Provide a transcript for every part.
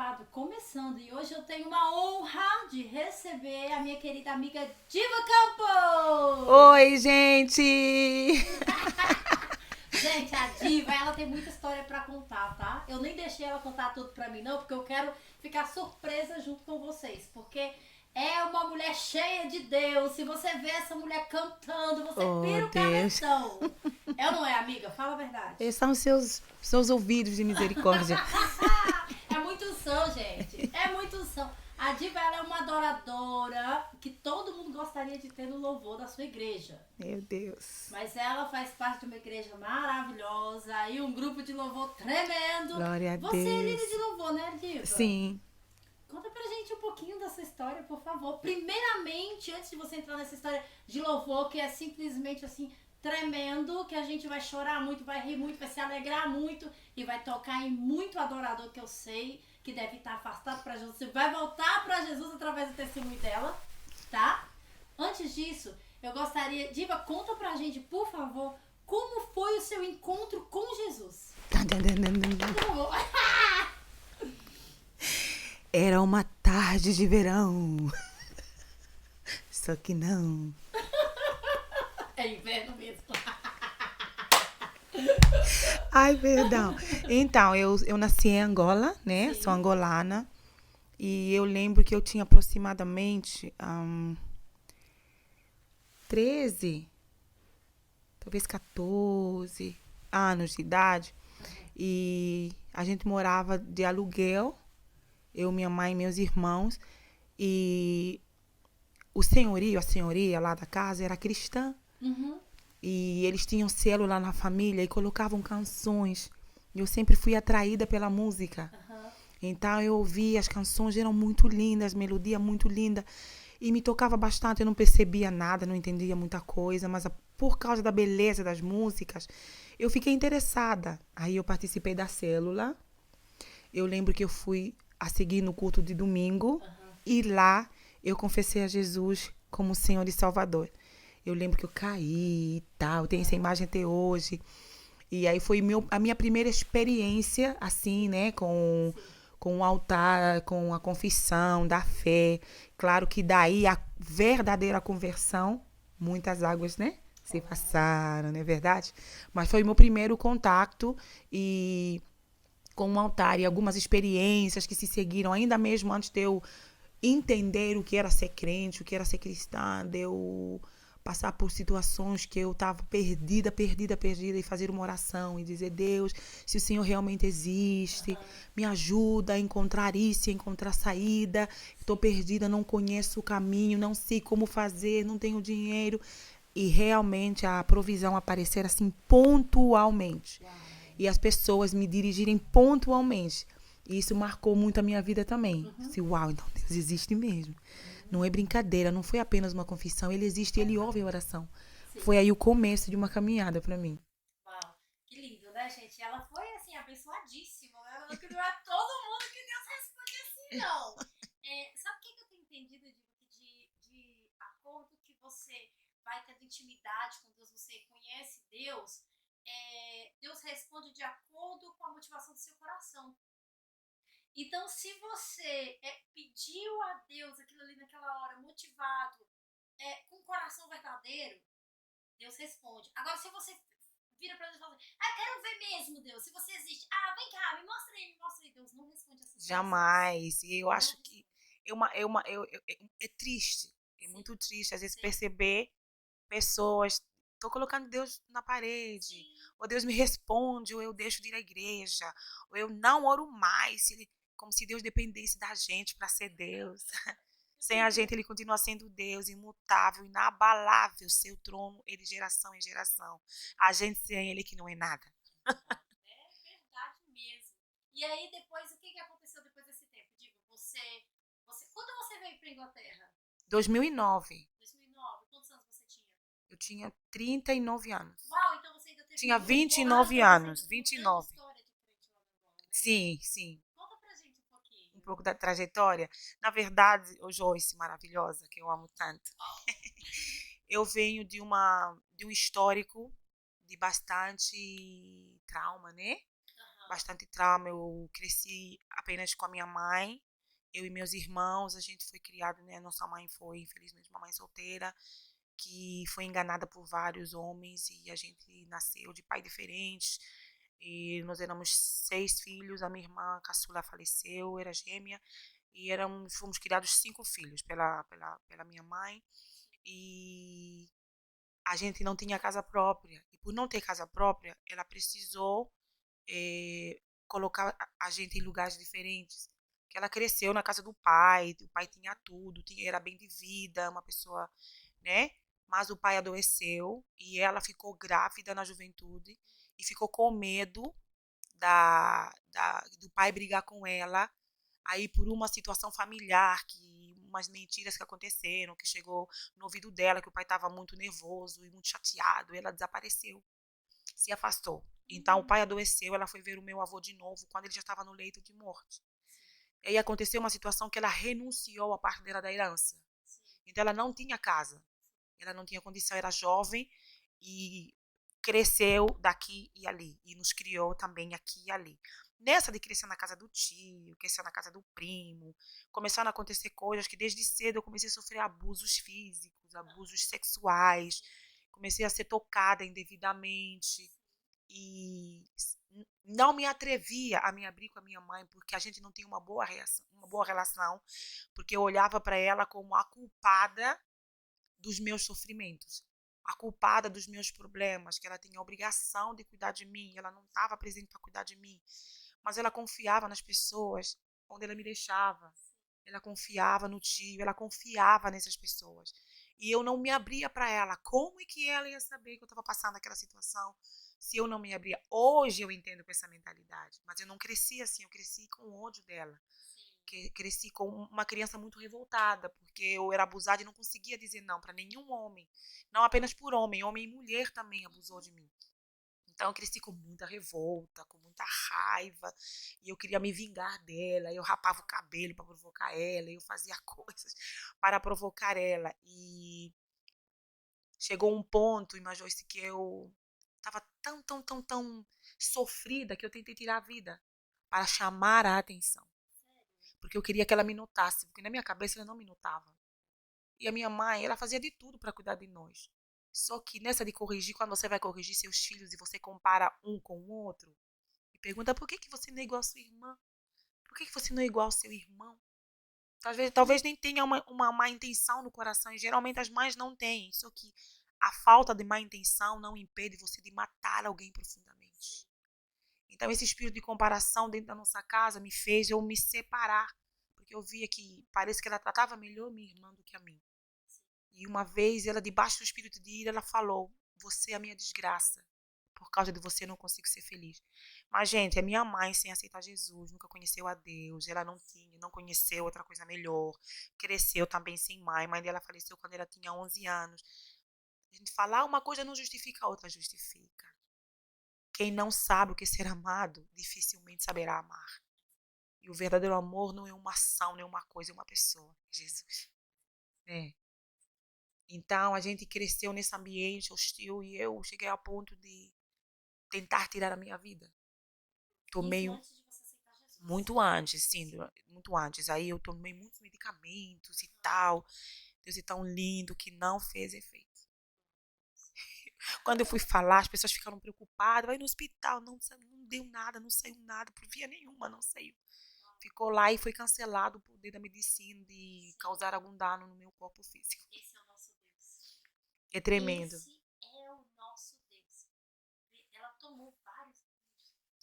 Gravado começando e hoje eu tenho uma honra de receber a minha querida amiga Diva Campos. Oi, gente! Gente, a Diva, ela tem muita história pra contar, tá? Eu nem deixei ela contar tudo pra mim não, porque eu quero ficar surpresa junto com vocês, porque é uma mulher cheia de Deus. Se você vê essa mulher cantando, você Oh, pira o Deus! cabeção. É ou não é, amiga? Fala a verdade. Esses são os seus ouvidos de misericórdia. É muito unção, gente. É muito unção. A Diva, ela é uma adoradora que todo mundo gostaria de ter no louvor da sua igreja. Meu Deus. Mas ela faz parte de uma igreja maravilhosa e um grupo de louvor tremendo. Glória a Você é líder de Deus. louvor, né, Diva? Sim. Conta pra gente um pouquinho dessa história, por favor. Primeiramente, antes de você entrar nessa história de louvor, que é simplesmente assim, tremendo, que a gente vai chorar muito, vai rir muito, vai se alegrar muito e vai tocar em muito adorador que eu sei que deve estar afastado para Jesus. Você vai voltar para Jesus através do testemunho dela, tá? Antes disso, eu gostaria, Diva, conta pra gente, por favor, como foi o seu encontro com Jesus? Tan, tan, tan, tan, tan, Por tan. favor. Era uma tarde de verão. Só que não. É inverno mesmo. Ai, perdão. Então, eu nasci em Angola, né? Sou Sim. angolana. E eu lembro que eu tinha aproximadamente 13, talvez 14 anos de idade. E a gente morava de aluguel, eu, minha mãe e meus irmãos. E o senhorio, a senhoria lá da casa era cristã. Uhum. E eles tinham célula na família e colocavam canções. Eu sempre fui atraída pela música. Uhum. Então eu ouvia, as canções eram muito lindas, melodia muito linda. E me tocava bastante, eu não percebia nada, não entendia muita coisa, mas por causa da beleza das músicas, eu fiquei interessada. Aí eu participei da célula. Eu lembro que eu fui a seguir no culto de domingo Uhum. e lá eu confessei a Jesus como Senhor e Salvador. Eu lembro que eu caí e tal, tenho essa imagem até hoje. E aí foi a minha primeira experiência, assim, né, Sim. com o altar, com a confissão da fé. Claro que daí a verdadeira conversão, muitas águas, né, se Oh. passaram, não é verdade? Mas foi o meu primeiro contato e com o altar e algumas experiências que se seguiram, ainda mesmo antes de eu entender o que era ser crente, o que era ser cristã, de eu passar por situações que eu estava perdida, perdida, perdida, e fazer uma oração e dizer: Deus, se o Senhor realmente existe, Uhum. me ajuda a encontrar isso, a encontrar saída. Estou perdida, não conheço o caminho, não sei como fazer, não tenho dinheiro. E realmente a provisão aparecer assim pontualmente. Uau. E as pessoas me dirigirem pontualmente. E isso marcou muito a minha vida também. Uhum. Disse, uau, então Deus existe mesmo. Não é Uhum. brincadeira, não foi apenas uma confissão. Ele existe, ele ouve a Exatamente. oração. Sim. Foi aí o começo de uma caminhada para mim. Uau. Que lindo, né, gente? Ela foi, assim, abençoadíssima, né? Que não é todo mundo que Deus responde assim, não. Sabe o que eu tenho entendido, de acordo que você vai tendo intimidade com Deus, você conhece Deus, Deus responde de acordo com a motivação do seu coração. Então, se você pediu a Deus aquilo ali naquela hora, motivado, com o coração verdadeiro, Deus responde. Agora, se você vira pra Deus e fala assim, quero ver mesmo, Deus, se você existe. Vem cá, me mostra aí, me mostra aí. Deus não responde essas orações. Jamais. E eu Não acho responde. que é triste. É Sim, muito triste, às vezes, sim, perceber pessoas. Estou colocando Deus na parede. sim. Ou Deus me responde, ou eu deixo de ir à igreja. Ou eu não oro mais. Como se Deus dependesse da gente para ser Deus. Sem a gente, ele continua sendo Deus, imutável, inabalável, seu trono é de geração em geração. A gente sem ele que não é nada. Exato. É verdade mesmo. E aí, depois, o que aconteceu depois desse tempo? Digo, quando você veio pra Inglaterra? 2009, 2009. Quantos anos você tinha? eu tinha 39 anos. Uau, então você ainda teve Tinha um. 29 Então você ainda anos, tem uma grande 29. história de frente lá na Angola, né? Sim, sim. Conta pra gente um Um pouquinho. pouco da trajetória. Na verdade, o Joyce, maravilhosa, que eu amo tanto, Oh. eu venho de um histórico de bastante trauma, né? bastante trauma. Eu cresci apenas com a minha mãe, eu e meus irmãos. A gente foi criado, né? Nossa mãe foi, infelizmente, uma mãe solteira que foi enganada por vários homens e a gente nasceu de pai diferentes. E nós éramos 6 filhos. A minha irmã caçula faleceu, era gêmea, e fomos criados 5 filhos pela minha mãe. E a gente não tinha casa própria. E por não ter casa própria, ela precisou colocar a gente em lugares diferentes. Que ela cresceu na casa do pai, o pai tinha tudo, era bem de vida, uma pessoa, né? Mas o pai adoeceu e ela ficou grávida na juventude e ficou com medo do pai brigar com ela. Aí, por uma situação familiar, umas mentiras que aconteceram, que chegou no ouvido dela, que o pai estava muito nervoso e muito chateado, ela desapareceu, se afastou. Então, o pai adoeceu, ela foi ver o meu avô de novo, quando ele já estava no leito de morte. E aí aconteceu uma situação que ela renunciou à parte dela da herança. Então, ela não tinha casa, ela não tinha condição, era jovem e cresceu daqui e ali. E nos criou também aqui e ali. Nessa de crescer na casa do tio, crescer na casa do primo, começaram a acontecer coisas que desde cedo eu comecei a sofrer abusos físicos, abusos sexuais, comecei a ser tocada indevidamente e não me atrevia a me abrir com a minha mãe porque a gente não tinha uma boa relação, porque eu olhava para ela como a culpada dos meus sofrimentos, a culpada dos meus problemas, que ela tinha a obrigação de cuidar de mim, ela não estava presente para cuidar de mim, mas ela confiava nas pessoas onde ela me deixava, ela confiava no tio, ela confiava nessas pessoas, e eu não me abria para ela. Como é que ela ia saber que eu estava passando aquela situação se eu não me abria? Hoje eu entendo com essa mentalidade, mas eu não cresci assim, eu cresci com ódio dela. Cresci com uma criança muito revoltada, porque eu era abusada e não conseguia dizer não para nenhum homem. Não apenas por homem e mulher também abusou de mim. Então eu cresci com muita revolta, com muita raiva, e eu queria me vingar dela. Eu rapava o cabelo para provocar ela, eu fazia coisas para provocar ela. E chegou um ponto, imagina, que eu estava tão sofrida que eu tentei tirar a vida para chamar a atenção. Porque eu queria que ela me notasse, porque na minha cabeça ela não me notava. E a minha mãe, ela fazia de tudo para cuidar de nós. Só que nessa de corrigir, quando você vai corrigir seus filhos e você compara um com o outro, e pergunta por que você não é igual a sua irmã? Por que você não é igual ao seu irmão? Talvez nem tenha uma má intenção no coração, e geralmente as mães não têm. Só que a falta de má intenção não impede você de matar alguém profundamente. Então, esse espírito de comparação dentro da nossa casa me fez eu me separar, porque eu via que parece que ela tratava melhor minha irmã do que a mim. E uma vez, ela, debaixo do espírito de ira, ela falou: você é a minha desgraça. Por causa de você, eu não consigo ser feliz. Mas, gente, a minha mãe, sem aceitar Jesus, nunca conheceu a Deus. Ela não conheceu outra coisa melhor. Cresceu também sem mãe. A mãe dela faleceu quando ela tinha 11 anos. A gente fala, uma coisa não justifica, a outra justifica. Quem não sabe o que é ser amado, dificilmente saberá amar. E o verdadeiro amor não é uma ação, nem uma coisa, é uma pessoa. Jesus. É. Então, a gente cresceu nesse ambiente hostil e eu cheguei ao ponto de tentar tirar a minha vida. Tomei Isso antes de você aceitar Jesus. Muito antes, sim, muito antes. Aí eu tomei muitos medicamentos e tal. Deus é tão lindo que não fez efeito. Quando eu fui falar, as pessoas ficaram preocupadas. Vai no hospital, não deu nada, não saiu nada, por via nenhuma, não saiu. Ficou lá e foi cancelado o poder da medicina de causar algum dano no meu corpo físico. Esse é o nosso Deus. É tremendo. Esse é o nosso Deus. Ela tomou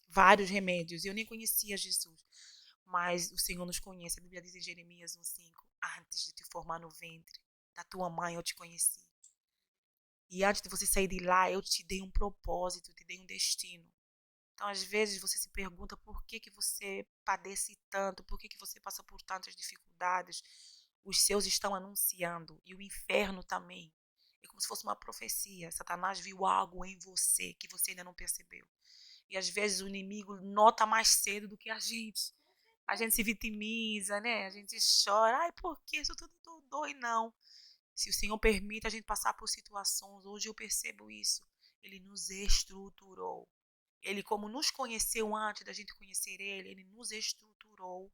Vários remédios. Eu nem conhecia Jesus. Mas o Senhor nos conhece. A Bíblia diz em Jeremias 1,5: antes de te formar no ventre da tua mãe, eu te conheci. E antes de você sair de lá, eu te dei um propósito, te dei um destino. Então, às vezes, você se pergunta por que você padece tanto, por que você passa por tantas dificuldades. Os seus estão anunciando, e o inferno também. É como se fosse uma profecia. Satanás viu algo em você que você ainda não percebeu. E às vezes o inimigo nota mais cedo do que a gente. A gente se vitimiza, né? A gente chora. Ai, por que isso tudo dói? Não. Se o Senhor permite a gente passar por situações, hoje eu percebo isso. Ele nos estruturou. Ele, como nos conheceu antes da gente conhecer ele nos estruturou,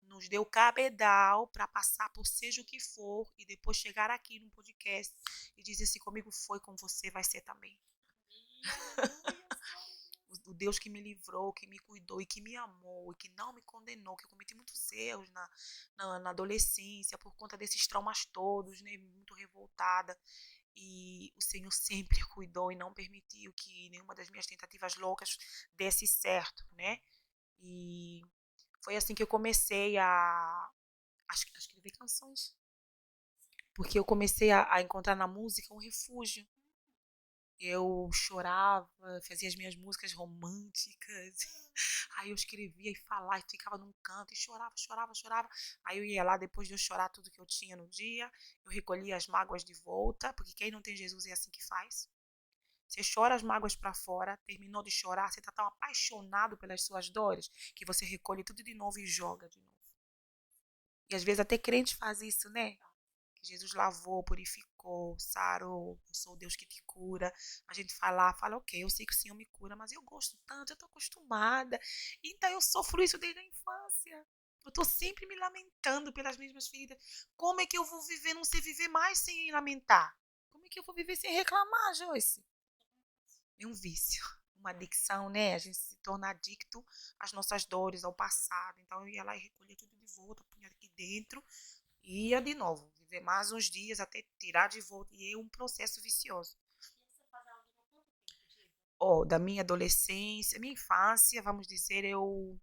nos deu cabedal para passar por seja o que for e depois chegar aqui no podcast e dizer assim, comigo foi, com você vai ser também. O Deus que me livrou, que me cuidou e que me amou e que não me condenou, que eu cometi muitos erros na adolescência por conta desses traumas todos, né, muito revoltada. E o Senhor sempre cuidou e não permitiu que nenhuma das minhas tentativas loucas desse certo, né? E foi assim que eu comecei a escrever canções. Porque eu comecei a encontrar na música um refúgio. Eu chorava, fazia as minhas músicas românticas. Aí eu escrevia e falava, e ficava num canto e chorava, chorava, chorava. Aí eu ia lá, depois de eu chorar tudo que eu tinha no dia, eu recolhia as mágoas de volta, porque quem não tem Jesus é assim que faz. Você chora as mágoas para fora, terminou de chorar, você está tão apaixonado pelas suas dores, que você recolhe tudo de novo e joga de novo. E às vezes até crente faz isso, né? Que Jesus lavou, purificou, sarou, eu sou o Deus que te cura. A gente fala, ok, eu sei que o Senhor me cura, mas eu gosto tanto, eu estou acostumada. Então eu sofro isso desde a infância. Eu estou sempre me lamentando pelas mesmas feridas. Como é que eu vou viver, não sei viver mais sem lamentar? Como é que eu vou viver sem reclamar, Joyce? É um vício, uma adicção, né? A gente se torna adicto às nossas dores, ao passado. Então eu ia lá e recolhia tudo de volta, punha aqui dentro e ia de novo, viver mais uns dias até tirar de volta. E é um processo vicioso. Da minha adolescência, minha infância, vamos dizer, o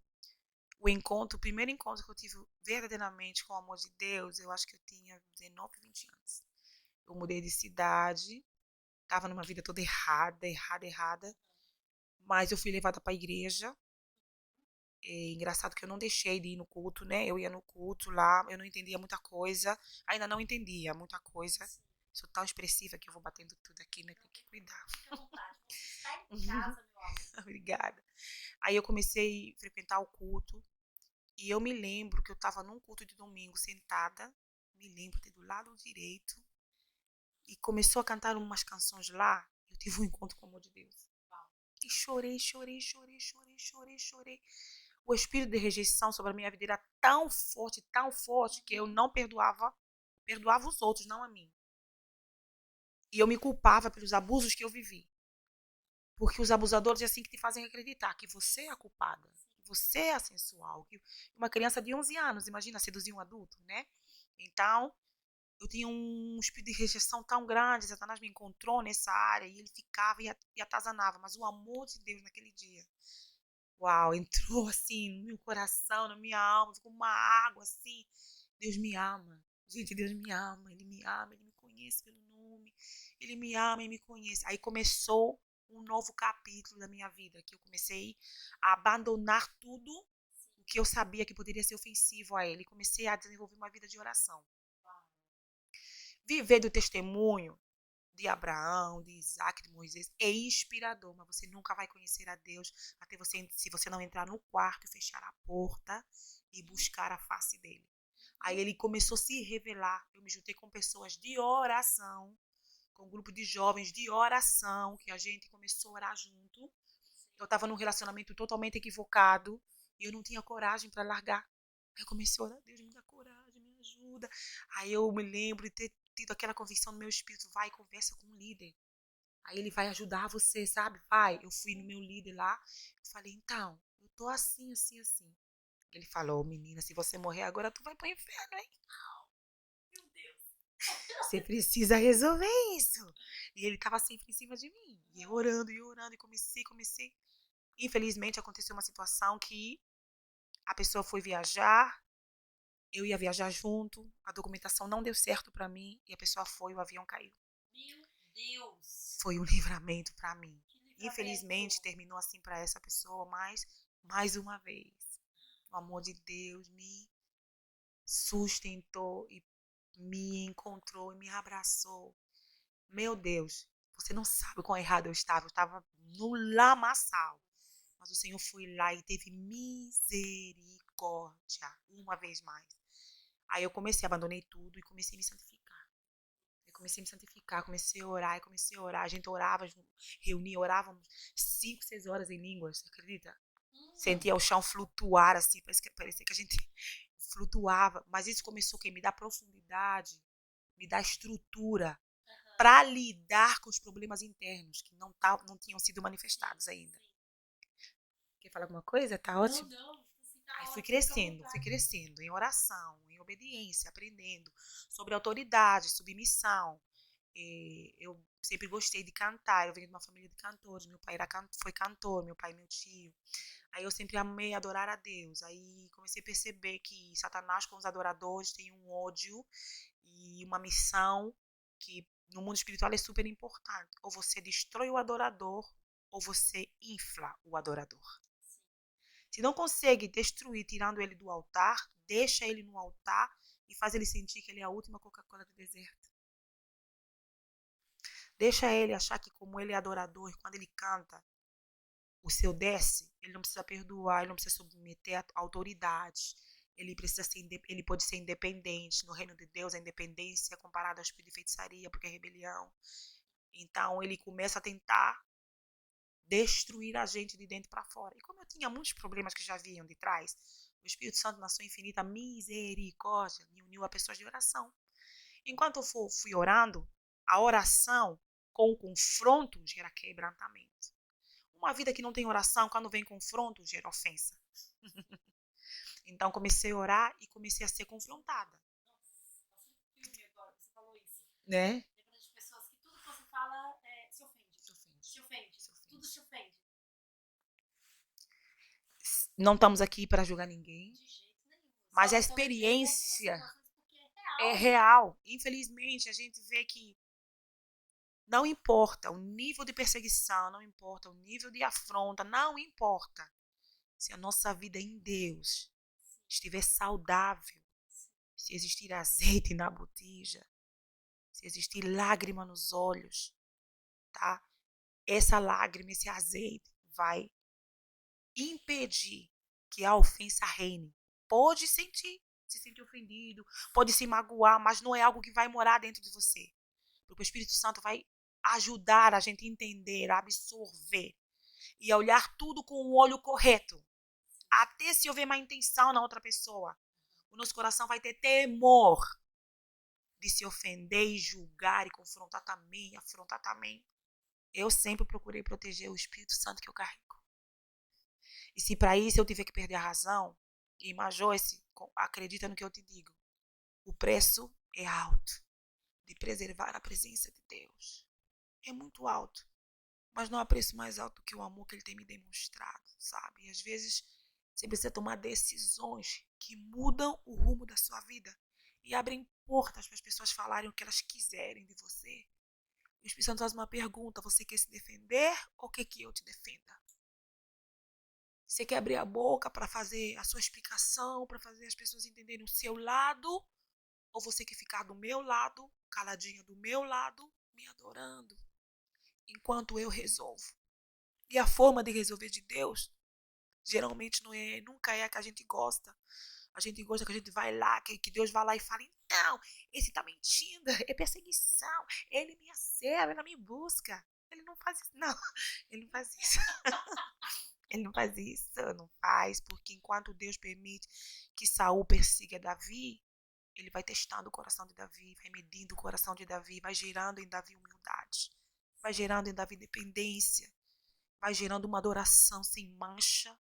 primeiro encontro que eu tive verdadeiramente com o amor de Deus, eu acho que eu tinha 19, 20 anos. Eu mudei de cidade, estava numa vida toda errada, mas eu fui levada para a igreja. É engraçado que eu não deixei de ir no culto, né? Eu ia no culto lá, eu não entendia muita coisa, ainda não entendia muita coisa. Sou tão expressiva que eu vou batendo tudo aqui, né? Tem que cuidar. Fique à vontade, você está em casa, meu amor. Obrigada. Aí eu comecei a frequentar o culto e eu me lembro que eu estava num culto de domingo sentada, me lembro do lado direito, e começou a cantar umas canções lá, eu tive um encontro com o amor de Deus. E chorei. O espírito de rejeição sobre a minha vida era tão forte, que eu não perdoava os outros, não a mim. E eu me culpava pelos abusos que eu vivi. Porque os abusadores é assim que te fazem acreditar que você é a culpada, que você é a sensual. Que uma criança de 11 anos, imagina, seduzir um adulto, né? Então, eu tinha um espírito de rejeição tão grande, Satanás me encontrou nessa área e ele ficava e atazanava. Mas o amor de Deus naquele dia, uau, entrou assim no meu coração, na minha alma, ficou uma água assim. Deus me ama. Gente, Deus me ama, Ele me conhece pelo nome. Ele me ama e me conhece. Aí começou um novo capítulo da minha vida, que eu comecei a abandonar tudo o que eu sabia que poderia ser ofensivo a Ele. Comecei a desenvolver uma vida de oração. Viver do testemunho de Abraão, de Isaac, de Moisés, é inspirador, mas você nunca vai conhecer a Deus até se você não entrar no quarto, fechar a porta e buscar a face dele. Aí ele começou a se revelar. Eu me juntei com pessoas de oração, com um grupo de jovens de oração, que a gente começou a orar junto. Eu estava num relacionamento totalmente equivocado e eu não tinha coragem para largar. Aí eu comecei a orar, Deus me dá coragem, me ajuda. Aí eu me lembro de ter tido aquela convicção no meu espírito, vai, conversa com o líder. Aí ele vai ajudar você, sabe? Vai, eu fui no meu líder lá, eu falei, então, eu tô assim. Ele falou, menina, se você morrer agora, tu vai pro inferno, hein? Meu Deus. Você precisa resolver isso. E ele tava sempre em cima de mim. E eu orando, e comecei. Infelizmente, aconteceu uma situação que a pessoa foi viajar, eu ia viajar junto, a documentação não deu certo para mim e a pessoa foi, o avião caiu. Meu Deus. Foi um livramento para mim. Livramento. Infelizmente, terminou assim para essa pessoa, mas mais uma vez, o amor de Deus me sustentou e me encontrou e me abraçou. Meu Deus, você não sabe quão errado eu estava no lamaçal. Mas o Senhor foi lá e teve misericórdia, uma vez mais. Aí eu abandonei tudo e comecei a me santificar. Comecei a me santificar, comecei a orar, e comecei a orar. A gente orava, reunia, orávamos 5, 6 horas em línguas, você acredita? Sentia o chão flutuar, assim, parecia que a gente flutuava. Mas isso começou a me dar profundidade, me dar estrutura para lidar com os problemas internos que não tinham sido manifestados ainda. Quer falar alguma coisa? Tá ótimo? Não. Tá Aí fui ótimo, crescendo em oração, em obediência, aprendendo sobre autoridade, submissão. Eu sempre gostei de cantar, eu venho de uma família de cantores, meu pai foi cantor, meu pai e meu tio. Aí eu sempre amei adorar a Deus. Aí comecei a perceber que Satanás com os adoradores tem um ódio e uma missão que no mundo espiritual é super importante. Ou você destrói o adorador, ou você infla o adorador. Se não consegue destruir tirando ele do altar, deixa ele no altar e faz ele sentir que ele é a última Coca-Cola do deserto. Deixa ele achar que como ele é adorador, quando ele canta, o seu desce, ele não precisa perdoar, ele não precisa submeter a autoridades. Ele pode ser independente. No reino de Deus, a independência é comparada ao espírito de feitiçaria, porque é rebelião. Então, ele começa a tentar destruir a gente de dentro para fora. E como eu tinha muitos problemas que já vinham de trás, o Espírito Santo, na sua infinita misericórdia, me uniu a pessoas de oração. Enquanto eu fui orando, a oração com o confronto gera quebrantamento. Uma vida que não tem oração, quando vem confronto, gera ofensa. Então comecei a orar e comecei a ser confrontada. Agora você falou isso. Né? Lembra de pessoas que tudo que você fala se ofende. Tudo se ofende. Não estamos aqui para julgar ninguém. De jeito nenhum. Mas a experiência é real. Infelizmente, a gente vê que não importa o nível de perseguição, não importa o nível de afronta, não importa. Se a nossa vida em Deus estiver saudável, se existir azeite na botija, se existir lágrima nos olhos, tá? Essa lágrima, esse azeite vai impedir que a ofensa reine. Pode se sentir ofendido, pode se magoar, mas não é algo que vai morar dentro de você. Porque o Espírito Santo vai ajudar a gente a entender, a absorver e a olhar tudo com o olho correto. Até se houver má intenção na outra pessoa, o nosso coração vai ter temor de se ofender e julgar e confrontar também, afrontar também. Eu sempre procurei proteger o Espírito Santo que eu carrego. E se para isso eu tiver que perder a razão, e Joyce, acredita no que eu te digo, o preço é alto de preservar a presença de Deus. É muito alto. Mas não há preço mais alto que o amor que ele tem me demonstrado, sabe? E às vezes você precisa tomar decisões que mudam o rumo da sua vida e abrem portas para as pessoas falarem o que elas quiserem de você. O Espírito Santo faz uma pergunta: você quer se defender ou quer que eu te defenda? Você quer abrir a boca para fazer a sua explicação, para fazer as pessoas entenderem o seu lado? Ou você quer ficar do meu lado, caladinha do meu lado, me adorando, enquanto eu resolvo? E a forma de resolver de Deus, geralmente nunca é a que a gente gosta. A gente gosta que a gente vai lá, que Deus vai lá e fala: então, esse tá mentindo, é perseguição, ele me acerta, ele me busca. Ele não faz isso, não. Ele não faz isso. Ele não faz isso, não faz, porque enquanto Deus permite que Saul persiga Davi, ele vai testando o coração de Davi, vai medindo o coração de Davi, vai gerando em Davi humildade, vai gerando em Davi dependência, vai gerando uma adoração sem mancha.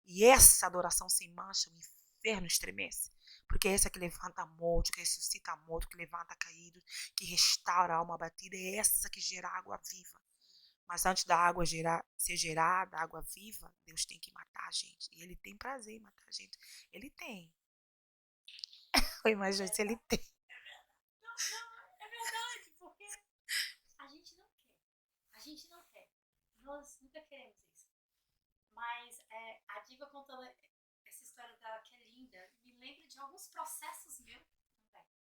E essa adoração sem mancha, o inferno estremece. Porque é essa que levanta morto, que ressuscita morto, que levanta caído, que restaura a alma batida, é essa que gera água viva. Mas antes da água ser gerada, água viva, Deus tem que matar a gente. E ele tem prazer em matar a gente. Ele tem. Oi, mas gente, ele tem. É verdade, porque a gente não quer. A gente não quer. Nós nunca queremos isso. Mas a Diva contando essa história dela que é linda, me lembra de alguns processos meus também.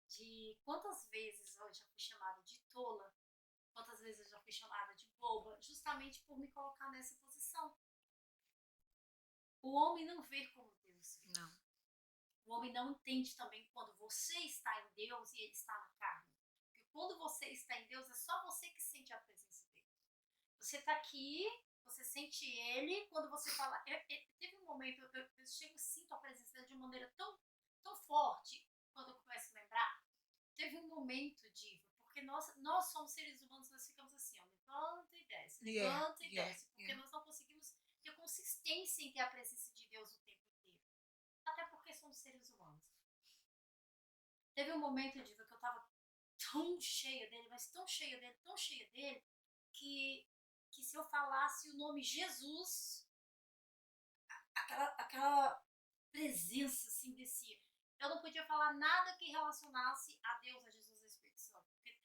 De quantas vezes eu já fui chamada de tola, quantas vezes eu já fui chamada de boba, justamente por me colocar nessa posição. O homem não vê como Deus vê. Não. O homem não entende também quando você está em Deus e ele está na carne. Porque quando você está em Deus, é só você que sente a presença dele. Você está aqui, você sente ele, quando você fala... teve um momento, eu chego e sinto a presença dele de uma maneira tão forte, quando eu começo a lembrar. Teve um momento, Diva, porque nós somos seres humanos, nós ficamos assim, ó, levanta e desce, levanta e desce, porque nós não conseguimos ter consistência em ter a presença de Deus o tempo inteiro. Até porque somos seres humanos. Teve um momento, Diva, que eu tava tão cheia dele, mas tão cheia dele, que se eu falasse o nome Jesus, aquela presença assim descia. Eu não podia falar nada que relacionasse a Deus, a Jesus, a Espírito Santo. Porque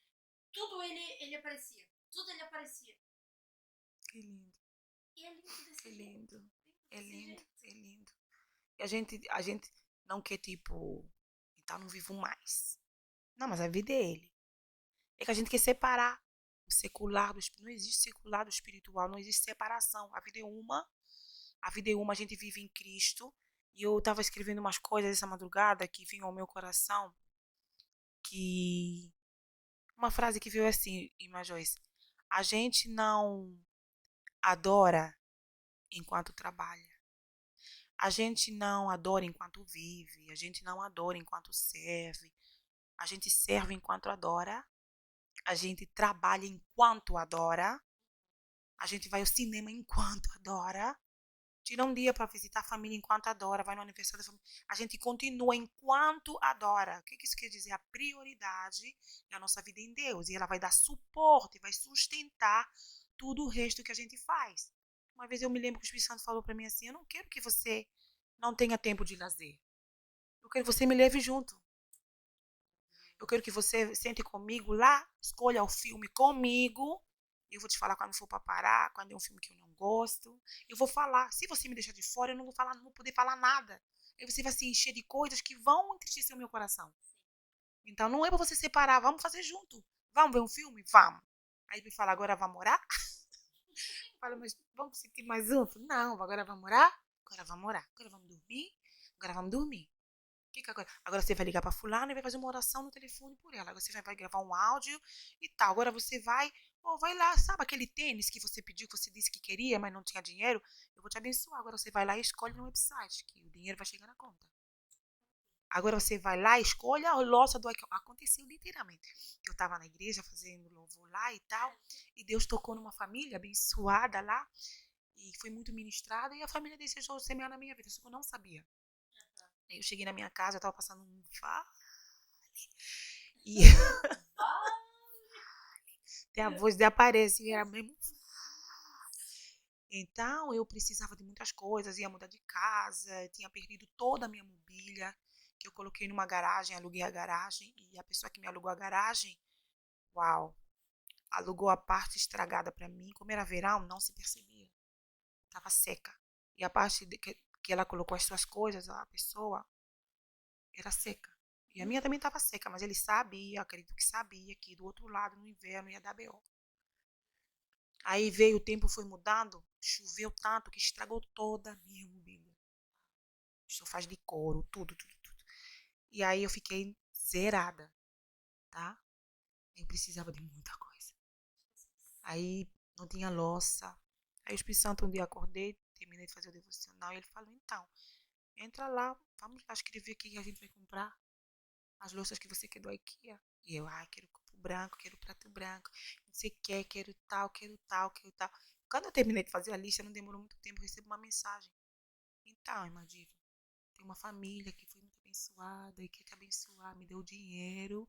tudo ele aparecia. Tudo ele aparecia. Que lindo. E é lindo desse Que jeito. lindo. É lindo, é lindo. E a gente não quer, tipo, então não vivo mais. Não, mas a vida é ele. É que a gente quer separar o secular do espiritual. Não existe secular do espiritual, não existe separação. A vida é uma. A vida é uma, a gente vive em Cristo. E eu estava escrevendo umas coisas essa madrugada que vinham ao meu coração. Que uma frase que veio assim, irmã Joyce. A gente não adora enquanto trabalha. A gente não adora enquanto vive. A gente não adora enquanto serve. A gente serve enquanto adora. A gente trabalha enquanto adora. A gente vai ao cinema enquanto adora. Tira um dia para visitar a família enquanto adora. Vai no aniversário da família. A gente continua enquanto adora. O que isso quer dizer? A prioridade é a nossa vida em Deus. E ela vai dar suporte, vai sustentar tudo o resto que a gente faz. Uma vez eu me lembro que o Espírito Santo falou para mim assim: eu não quero que você não tenha tempo de lazer. Eu quero que você me leve junto. Eu quero que você sente comigo lá, escolha o filme comigo. Eu vou te falar quando for para parar, quando é um filme que eu não gosto. Eu vou falar. Se você me deixar de fora, eu não vou falar, não vou poder falar nada. Aí você vai se encher de coisas que vão entristecer o meu coração. Então não é para você separar, vamos fazer junto. Vamos ver um filme? Vamos. Aí ele fala, agora vai morar? Fala, mas vamos sentir mais um? Não, agora vai morar? Agora vamos morar. Agora vamos dormir? Agora vamos dormir. Que agora você vai ligar para fulano e vai fazer uma oração no telefone por ela. Agora você vai gravar um áudio e tal. Agora você vai lá, sabe aquele tênis que você pediu, que você disse que queria, mas não tinha dinheiro? Eu vou te abençoar. Agora você vai lá e escolhe no website, que o dinheiro vai chegar na conta. Agora você vai lá e escolhe a louça do... Aconteceu literalmente. Eu estava na igreja fazendo louvor lá e tal, e Deus tocou numa família abençoada lá, e foi muito ministrada, e a família desejou semear na minha vida, só que eu não sabia. Aí eu cheguei na minha casa, eu tava passando um vale. E até a voz aparece, e era mesmo. Então eu precisava de muitas coisas, ia mudar de casa, tinha perdido toda a minha mobília, que eu coloquei numa garagem, aluguei a garagem, e a pessoa que me alugou a garagem, uau, alugou a parte estragada para mim. Como era verão, não se percebia, estava seca. E a parte que ela colocou as suas coisas, a pessoa, era seca. E a minha também estava seca, mas ele sabia, acredito que sabia, que do outro lado, no inverno, ia dar B.O. Aí veio o tempo, foi mudando, choveu tanto que estragou toda a minha mobília. Sofás de couro, tudo. E aí eu fiquei zerada, tá? Eu precisava de muita coisa. Aí não tinha louça. Aí o Espírito Santo, um dia acordei, terminei de fazer o devocional, e ele falou, então, entra lá, vamos lá escrever o que a gente vai comprar. As louças que você quer do IKEA. E eu, quero copo branco, quero prato branco, não sei o que, quero tal. Quando eu terminei de fazer a lista, não demorou muito tempo, eu recebo uma mensagem. Então, irmã Diva, tem uma família que foi muito abençoada e quer te abençoar, me deu dinheiro.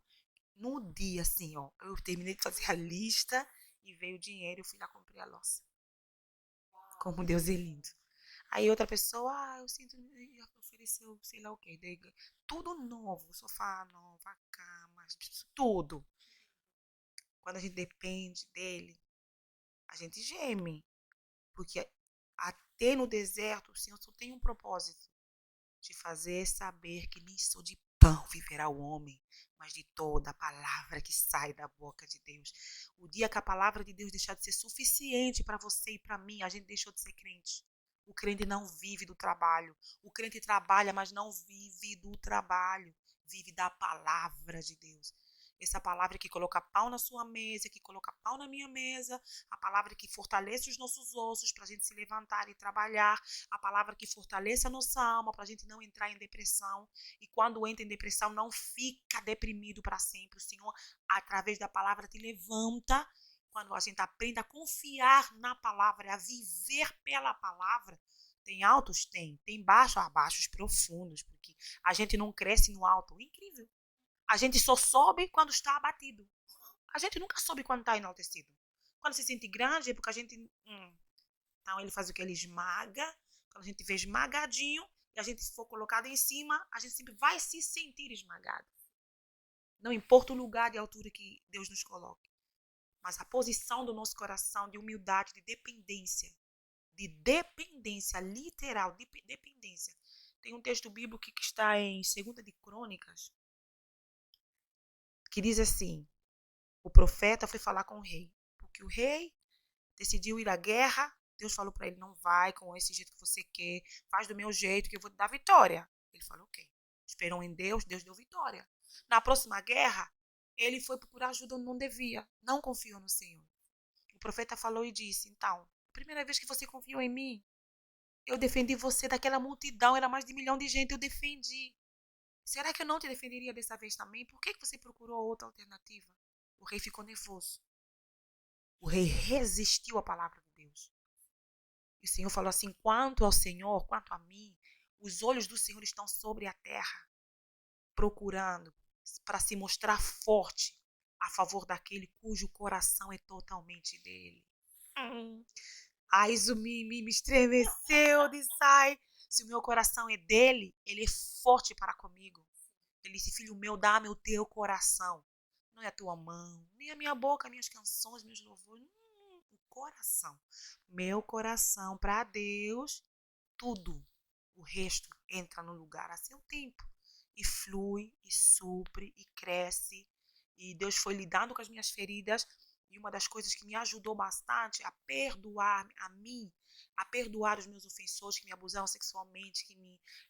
No dia, assim, ó, eu terminei de fazer a lista e veio o dinheiro, eu fui lá comprei a louça. Como Deus é lindo. Aí outra pessoa, eu sinto, ofereceu, sei lá o quê. Tudo novo, sofá novo, a cama, tudo. Quando a gente depende dele, a gente geme. Porque até no deserto, o Senhor só tem um propósito. De fazer saber que nem só de pão viverá o homem, mas de toda a palavra que sai da boca de Deus. O dia que a palavra de Deus deixar de ser suficiente para você e para mim, a gente deixou de ser crente. O crente não vive do trabalho. O crente trabalha, mas não vive do trabalho. Vive da palavra de Deus. Essa palavra que coloca pão na sua mesa, que coloca pão na minha mesa, a palavra que fortalece os nossos ossos para a gente se levantar e trabalhar, a palavra que fortalece a nossa alma para a gente não entrar em depressão. E quando entra em depressão, não fica deprimido para sempre. O Senhor, através da palavra, te levanta. Quando a gente aprende a confiar na palavra, a viver pela palavra, tem altos? Tem baixos? Baixos profundos, porque a gente não cresce no alto. Incrível. A gente só sobe quando está abatido. A gente nunca sobe quando está enaltecido. Quando se sente grande é porque a gente... Então ele faz o que? Ele esmaga. Quando a gente vê esmagadinho e a gente for colocado em cima, a gente sempre vai se sentir esmagado. Não importa o lugar de altura que Deus nos coloque. Mas a posição do nosso coração de humildade, de dependência literal, de dependência. Tem um texto bíblico que está em 2 de Crônicas, que diz assim: o profeta foi falar com o rei, porque o rei decidiu ir à guerra. Deus falou para ele: não vai com esse jeito que você quer, faz do meu jeito que eu vou te dar vitória. Ele falou: ok. Esperou em Deus, Deus deu vitória. Na próxima guerra, ele foi procurar ajuda onde não devia, não confiou no Senhor. O profeta falou e disse: então, primeira vez que você confiou em mim, eu defendi você daquela multidão, era mais de 1 milhão de gente, eu defendi. Será que eu não te defenderia dessa vez também? Por que você procurou outra alternativa? O rei ficou nervoso. O rei resistiu à palavra de Deus. E o Senhor falou assim: quanto ao Senhor, quanto a mim, os olhos do Senhor estão sobre a terra, procurando para se mostrar forte a favor daquele cujo coração é totalmente dele. Ai, isso me estremeceu, disse: ai, se o meu coração é dele, ele é forte para comigo. Ele disse: filho meu, dá-me o teu coração. Não é a tua mão, nem a minha boca, minhas canções, meus louvores. O coração. Meu coração para Deus, tudo. O resto entra no lugar a seu tempo. E flui, e supre, e cresce. E Deus foi lidando com as minhas feridas. E uma das coisas que me ajudou bastante a perdoar a mim, a perdoar os meus ofensores que me abusaram sexualmente,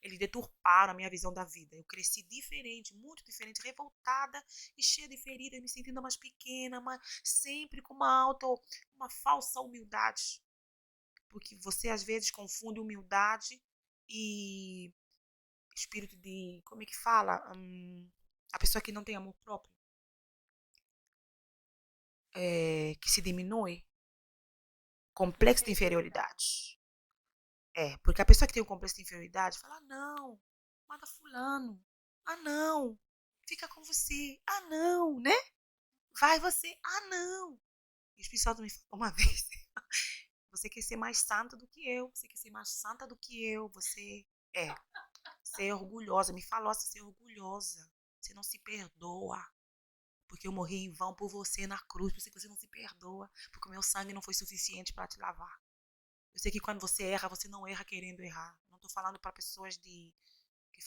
eles deturparam a minha visão da vida. Eu cresci diferente, muito diferente, revoltada e cheia de feridas, me sentindo mais pequena, mas sempre com uma falsa humildade. Porque você às vezes confunde humildade e espírito de, como é que fala? A pessoa que não tem amor próprio, que se diminui. Complexo de inferioridade. Porque a pessoa que tem um complexo de inferioridade fala: não, mata fulano. Ah, não, fica com você. Ah, não, né? Vai você. Ah, não. E o Espírito Santo me falou uma vez: você quer ser mais santa do que eu. Você quer ser mais santa do que eu. Você é orgulhosa. Me falou assim: ser orgulhosa. Você não se perdoa. Porque eu morri em vão por você na cruz. Por isso que você não se perdoa. Porque o meu sangue não foi suficiente para te lavar. Eu sei que quando você erra, você não erra querendo errar. Não estou falando para pessoas que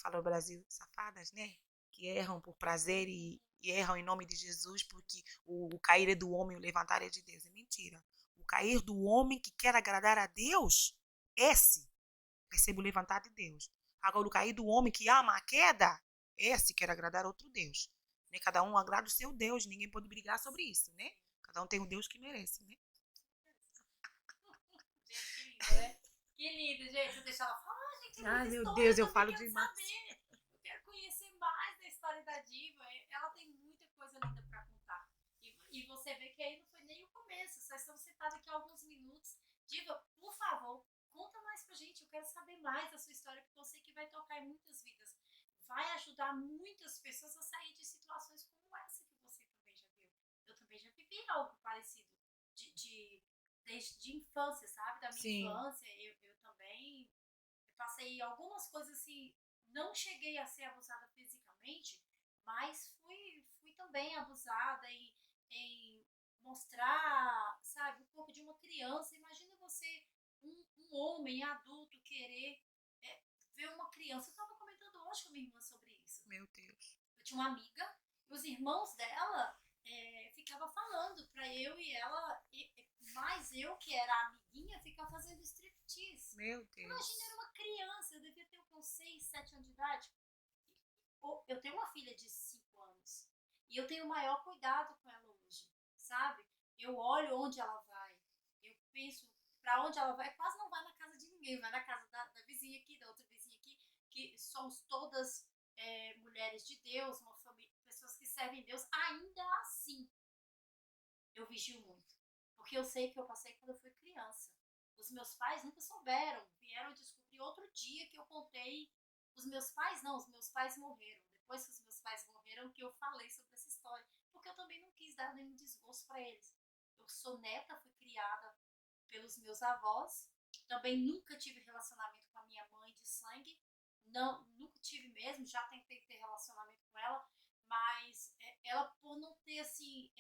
falam o Brasil, safadas, né? Que erram por prazer e erram em nome de Jesus, porque o cair é do homem, o levantar é de Deus. É mentira. O cair do homem que quer agradar a Deus, esse recebe o levantar de Deus. Agora, o cair do homem que ama a queda, esse quer agradar outro Deus. Né? Cada um agrada o seu Deus, ninguém pode brigar sobre isso, né? Cada um tem o Deus que merece, né? Que lindo, gente. Deixa ela falar, gente. Ai, meu Deus, eu falo demais. Saber. Eu quero conhecer mais da história da Diva. Ela tem muita coisa linda para contar. E você vê que aí não foi nem o começo. Só estamos sentados aqui há alguns minutos. Diva, por favor, conta mais pra gente. Eu quero saber mais da sua história, porque eu sei que vai tocar em muitas vidas. Vai ajudar muitas pessoas a sair de situações como essa que você também já viu. Eu também já vivi algo parecido. Desde infância, sabe? Da minha Sim. infância, eu também passei algumas coisas assim, não cheguei a ser abusada fisicamente, mas fui também abusada em mostrar, sabe, o corpo de uma criança. Imagina você, um homem adulto, querer ver uma criança. Eu estava comentando hoje com a minha irmã sobre isso. Meu Deus. Eu tinha uma amiga, e os irmãos dela ficavam falando pra eu e ela, mas eu, que era a amiguinha, ficava fazendo striptease. Meu Deus. Imagina, era uma criança, eu devia ter uns 6, 7 anos de idade. Eu tenho uma filha de 5 anos. E eu tenho o maior cuidado com ela hoje, sabe? Eu olho onde ela vai, eu penso para onde ela vai, quase não vai na casa de ninguém, vai na casa da vizinha aqui, da outra vizinha aqui, que somos todas mulheres de Deus, uma família, pessoas que servem Deus. Ainda assim, eu vigio muito, porque eu sei que eu passei quando eu fui criança. Os meus pais nunca souberam, vieram descobrir outro dia que eu contei. Os meus pais não, os meus pais morreram. Depois que os meus pais morreram, que eu falei sobre essa história, porque eu também não quis dar nenhum desgosto para eles. Eu sou neta, fui criada pelos meus avós, também nunca tive relacionamento com a minha mãe de sangue, não, nunca tive mesmo, já tentei ter relacionamento com ela, mas ela, por não ter assim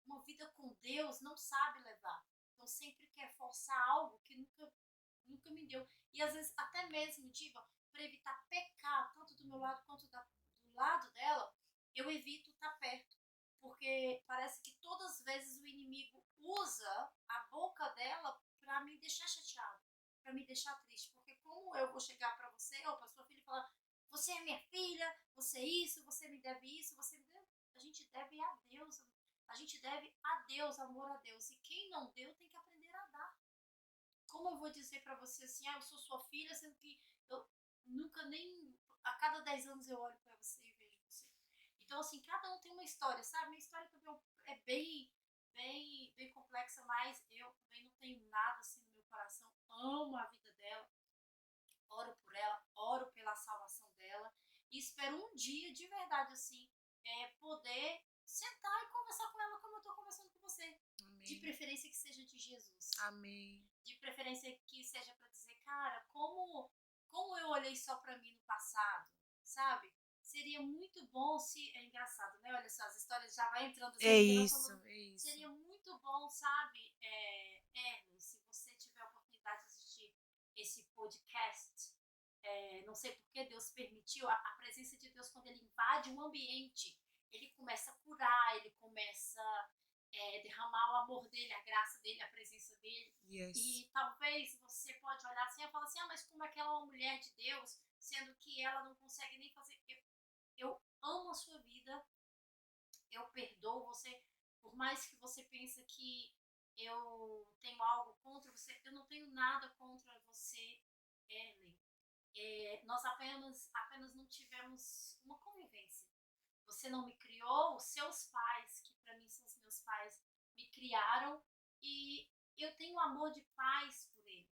uma vida com Deus, não sabe levar. Então sempre quer forçar algo que nunca me deu. E às vezes até mesmo, Diva, para evitar pecar, tanto do meu lado quanto do lado dela, eu evito estar perto. Porque parece que todas as vezes o inimigo usa a boca dela para me deixar chateado, para me deixar triste. Porque como eu vou chegar para você ou para sua filha e falar: você é minha filha, você é isso, você me deve isso, você me deve. A gente deve a Deus. A gente deve a Deus, amor a Deus. E quem não deu tem que aprender a dar. Como eu vou dizer para você assim: eu sou sua filha, sendo que eu nunca nem. A cada 10 anos eu olho para você e vejo você. Então, assim, cada um tem uma história, sabe? Minha história também é bem complexa, mas eu também não tenho nada assim no meu coração. Amo a vida dela, oro por ela, oro pela salvação dela e espero um dia, de verdade, assim, poder sentar e conversar com ela como eu estou conversando com você. Amém. De preferência que seja de Jesus. Amém. De preferência que seja para dizer: cara, como eu olhei só para mim no passado, sabe? Seria muito bom se. É engraçado, né? Olha só, as histórias já vai entrando assim. É isso. Seria muito bom, sabe, Erlen, se você tiver a oportunidade de assistir esse podcast. Não sei porque Deus permitiu a presença de Deus quando ele invade um ambiente. Ele começa a curar, ele começa derramar o amor dele, a graça dele, a presença dele. Yes. E talvez você pode olhar assim e falar assim: mas como é que ela é uma mulher de Deus, sendo que ela não consegue nem fazer. Eu amo a sua vida, eu perdoo você, por mais que você pense que eu tenho algo contra você, eu não tenho nada contra você, Erlen. Nós apenas não tivemos uma convivência. Você não me criou, os seus pais, que para mim são os meus pais, me criaram e eu tenho amor de pais por ele.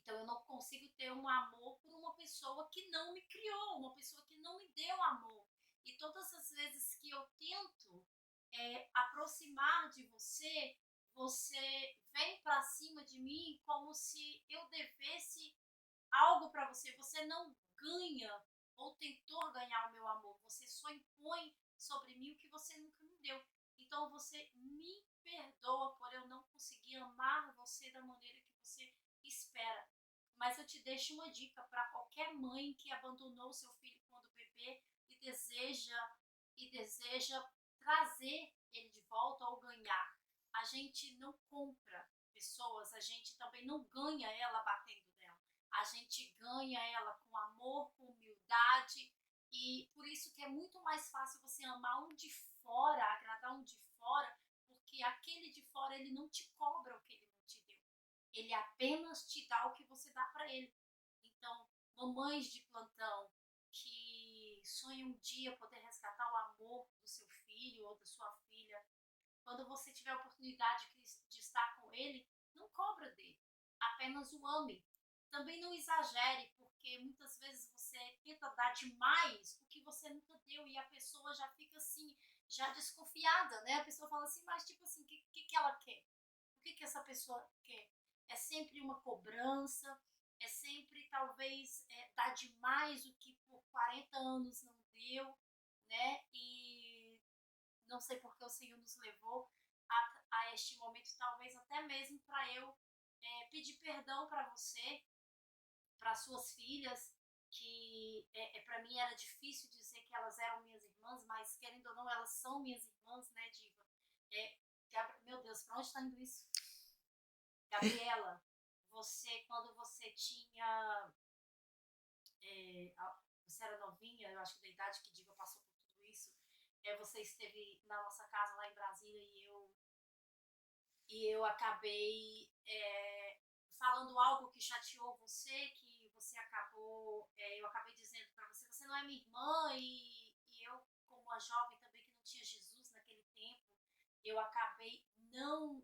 Então eu não consigo ter um amor por uma pessoa que não me criou, uma pessoa que não me deu amor. E todas as vezes que eu tento aproximar de você, você vem para cima de mim como se eu devesse algo para você. Você não ganha ou tentou ganhar o meu amor. Você só impõe sobre mim o que você nunca me deu. Então você me perdoa por eu não conseguir amar você da maneira que você espera. Mas eu te deixo uma dica para qualquer mãe que abandonou seu filho quando bebê e deseja trazer ele de volta ou ganhar. A gente não compra pessoas, a gente também não ganha ela batendo nela. A gente ganha ela com amor, com humildade, e por isso que é muito mais fácil você amar um de fora, agradar um de fora, porque aquele de fora ele não te cobra o que ele não te deu. Ele apenas te dá o que você dá para ele. Então, mamães de plantão que sonham um dia poder resgatar o amor do seu filho ou da sua filha, quando você tiver a oportunidade de estar com ele, não cobra dele, apenas o ame. Também não exagere, porque muitas vezes você tenta dar demais o que você nunca deu e a pessoa já fica assim, já desconfiada, né? A pessoa fala assim: mas tipo assim, o que ela quer? O que essa pessoa quer? É sempre uma cobrança, é sempre talvez dar demais o que por 40 anos não deu, né? E não sei porque o Senhor nos levou a este momento, talvez até mesmo para eu pedir perdão para você, para suas filhas, que para mim era difícil dizer que elas eram minhas irmãs, mas querendo ou não, elas são minhas irmãs, né, Diva? Meu Deus, para onde está indo isso? Gabriela, quando você tinha. Você era novinha, eu acho que da idade que Diva passou por tudo isso. Você esteve na nossa casa lá em Brasília e eu acabei falando algo que chateou você, que você acabou, eu acabei dizendo para você, você não é minha irmã, e eu, como uma jovem também que não tinha Jesus naquele tempo, eu acabei não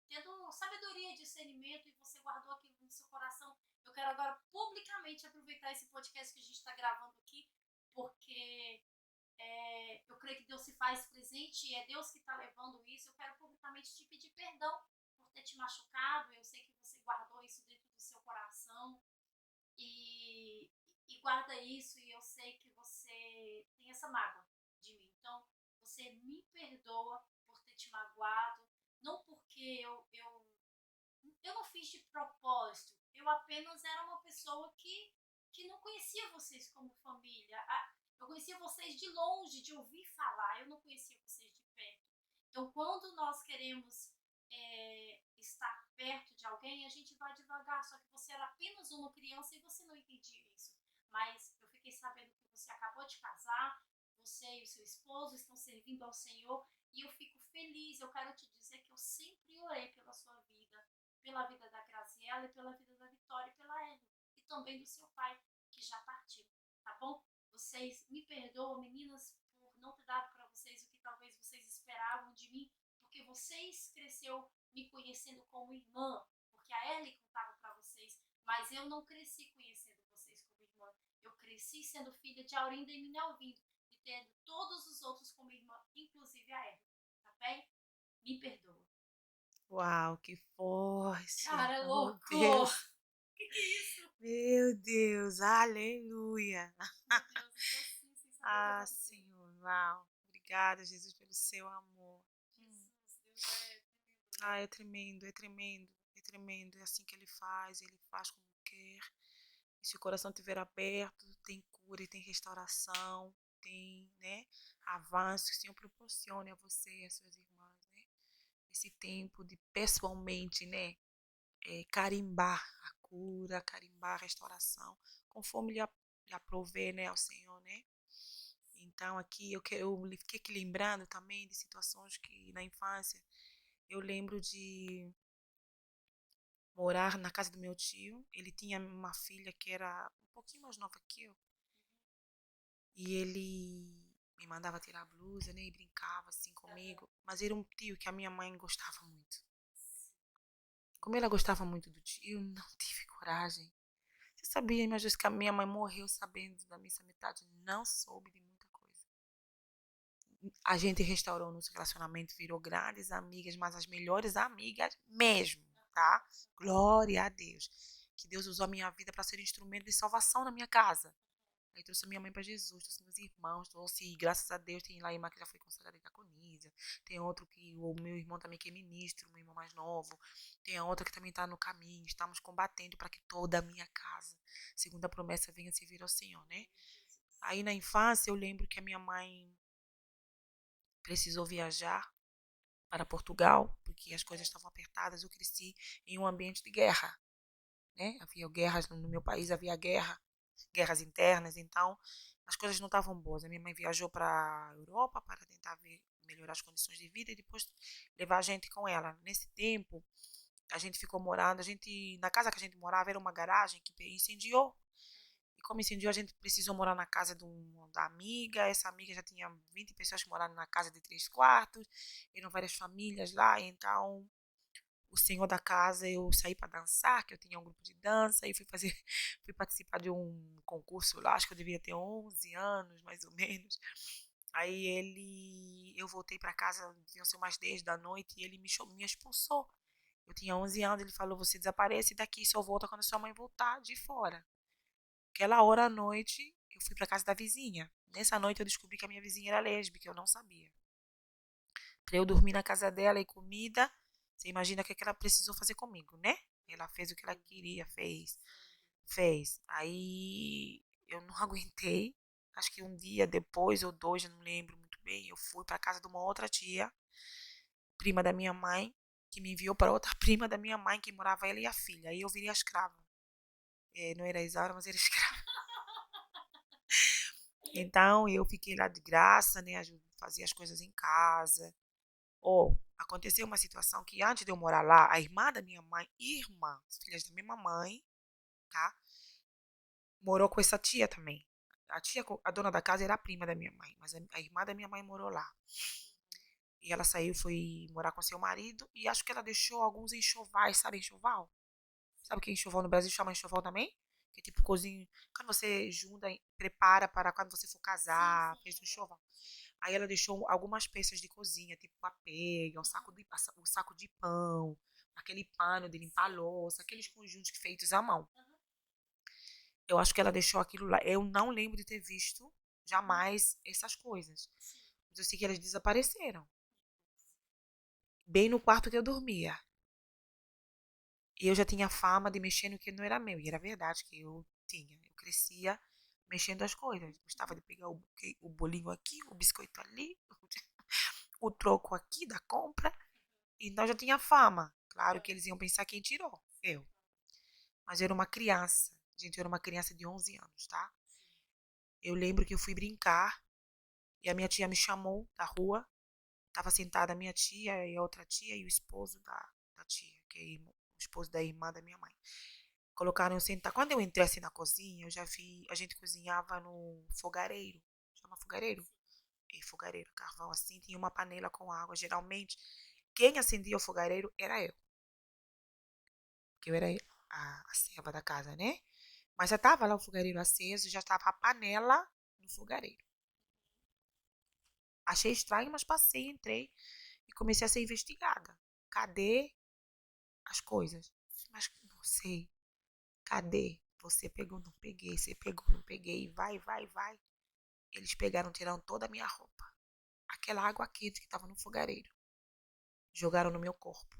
tendo sabedoria e discernimento, e você guardou aquilo no seu coração. Eu quero agora publicamente aproveitar esse podcast que a gente está gravando aqui, porque eu creio que Deus se faz presente e é Deus que está levando isso. Eu quero publicamente te pedir perdão por ter te machucado. Eu sei que você guardou isso dentro do seu coração e, e guarda isso, e eu sei que você tem essa mágoa de mim. Então, você me perdoa por ter te magoado, não porque eu não fiz de propósito, eu apenas era uma pessoa que não conhecia vocês como família. Eu conhecia vocês de longe, de ouvir falar, eu não conhecia vocês de perto. Então, quando nós queremos estar perto de alguém, a gente vai devagar, só que você era apenas uma criança e você não entendia isso. Mas eu fiquei sabendo que você acabou de casar, você e o seu esposo estão servindo ao Senhor, e eu fico feliz. Eu quero te dizer que eu sempre orei pela sua vida, pela vida da Graziela e pela vida da Vitória e pela Ellen, e também do seu pai, que já partiu, tá bom? Vocês me perdoam, meninas, por não ter dado para vocês o que talvez vocês esperavam de mim, porque vocês cresceu me conhecendo como irmã, porque a Ellie contava para vocês, mas eu não cresci conhecendo vocês como irmã. Eu cresci sendo filha de Aurinda e Minelvindo, e tendo todos os outros como irmã, inclusive a Ellie, tá bem? Me perdoa. Uau, que forte! Cara, Oh, louco! Deus! Que é isso? Meu Deus, aleluia! Meu Deus, eu tô assim, sem saber o que Ah, aconteceu. Senhor, uau! Obrigada, Jesus, pelo seu amor. Jesus, Deus é tremendo, Ah, né? é tremendo, é tremendo, é tremendo. É assim que ele faz como quer. E se o coração estiver aberto, tem cura e tem restauração, tem, né, avanço que o Senhor proporcione a você e às suas irmãs, né? Esse tempo de pessoalmente, né, carimbar a cura, carimbar a restauração, conforme lhe aprover, né, ao Senhor, né? Então aqui eu fiquei aqui lembrando também de situações que na infância eu lembro de morar na casa do meu tio. Ele tinha uma filha que era um pouquinho mais nova que eu. E ele me mandava tirar a blusa, né? E brincava assim comigo. Mas era um tio que a minha mãe gostava muito. Como ela gostava muito do tio, eu não tive coragem. Você sabia, mas que a minha mãe morreu sabendo da missa metade? Não soube de muita coisa. A gente restaurou nosso relacionamento, virou grandes amigas, mas as melhores amigas mesmo, tá? Glória a Deus. Que Deus usou a minha vida para ser instrumento de salvação na minha casa. Aí trouxe a minha mãe para Jesus, trouxe meus irmãos, trouxe, graças a Deus, tem lá irmã que já foi consagrada diaconisa, tem outro que, o meu irmão também que é ministro, meu irmão mais novo, tem a outra que também está no caminho, estamos combatendo para que toda a minha casa, segundo a promessa, venha servir ao Senhor, né? Aí na infância eu lembro que a minha mãe precisou viajar para Portugal, porque as coisas estavam apertadas, eu cresci em um ambiente de guerra, né? Havia guerras no meu país, havia guerras internas, então as coisas não estavam boas. A minha mãe viajou para a Europa para tentar melhorar as condições de vida e depois levar a gente com ela. Nesse tempo, a gente ficou morando, na casa que a gente morava era uma garagem que incendiou. E como incendiou, a gente precisou morar na casa da amiga. Essa amiga já tinha 20 pessoas morando na casa de 3 quartos. Eram várias famílias lá, então o senhor da casa, eu saí para dançar, que eu tinha um grupo de dança, e fui participar de um concurso lá, acho que eu devia ter 11 anos, mais ou menos. Aí eu voltei para casa, deviam ser umas 10 da noite, e ele me expulsou. Eu tinha 11 anos, ele falou, você desaparece daqui, só volta quando sua mãe voltar de fora. Aquela hora à noite, eu fui para casa da vizinha. Nessa noite eu descobri que a minha vizinha era lésbica, eu não sabia. Para eu dormir na casa dela e comida, você imagina o que ela precisou fazer comigo, né? Ela fez o que ela queria, fez. Aí eu não aguentei. Acho que um dia depois ou dois, eu não lembro muito bem, eu fui para casa de uma outra tia, prima da minha mãe, que me enviou para outra prima da minha mãe, que morava ela e a filha. Aí eu virei a escrava. Não era Isaura, mas era escrava. Então, eu fiquei lá de graça, né? Fazia as coisas em casa. Aconteceu uma situação que antes de eu morar lá, a irmã da minha mãe, filhas da mesma mãe, tá? Morou com essa tia também. A dona da casa era a prima da minha mãe, mas a irmã da minha mãe morou lá. E ela saiu, foi morar com seu marido, e acho que ela deixou alguns enxovais, sabe enxoval? Sabe o que é enxoval no Brasil chama enxoval também? Que é tipo cozinho, quando você junta, prepara para quando você for casar, fez um enxoval. Aí ela deixou algumas peças de cozinha, tipo a pega, o saco de pão, aquele pano de limpar a louça, aqueles conjuntos feitos à mão. Eu acho que ela deixou aquilo lá. Eu não lembro de ter visto jamais essas coisas. Mas eu sei que elas desapareceram. Bem no quarto que eu dormia. E eu já tinha fama de mexer no que não era meu. E era verdade que eu tinha. Eu crescia mexendo as coisas. Gostava de pegar o bolinho aqui, o biscoito ali, o troco aqui da compra. Então já tinha fama. Claro que eles iam pensar quem tirou. Eu. Mas eu era uma criança. Gente, eu era uma criança de 11 anos, tá? Eu lembro que eu fui brincar e a minha tia me chamou da rua. Tava sentada a minha tia e a outra tia e o esposo da tia, que é o esposo da irmã da minha mãe. Colocaram eu sentar. Quando eu entrei assim na cozinha, eu já vi, a gente cozinhava no fogareiro. Chama fogareiro? E fogareiro, carvão assim, tinha uma panela com água. Geralmente, quem acendia o fogareiro era eu. Porque eu era a serva da casa, né? Mas já tava lá o fogareiro aceso, já tava a panela no fogareiro. Achei estranho, mas passei, entrei e comecei a ser investigada. Cadê as coisas? Mas não sei. Cadê? Você pegou, não peguei. Você pegou, não peguei. Vai, vai, vai. Eles pegaram, tiraram toda a minha roupa. Aquela água quente que estava no fogareiro. Jogaram no meu corpo.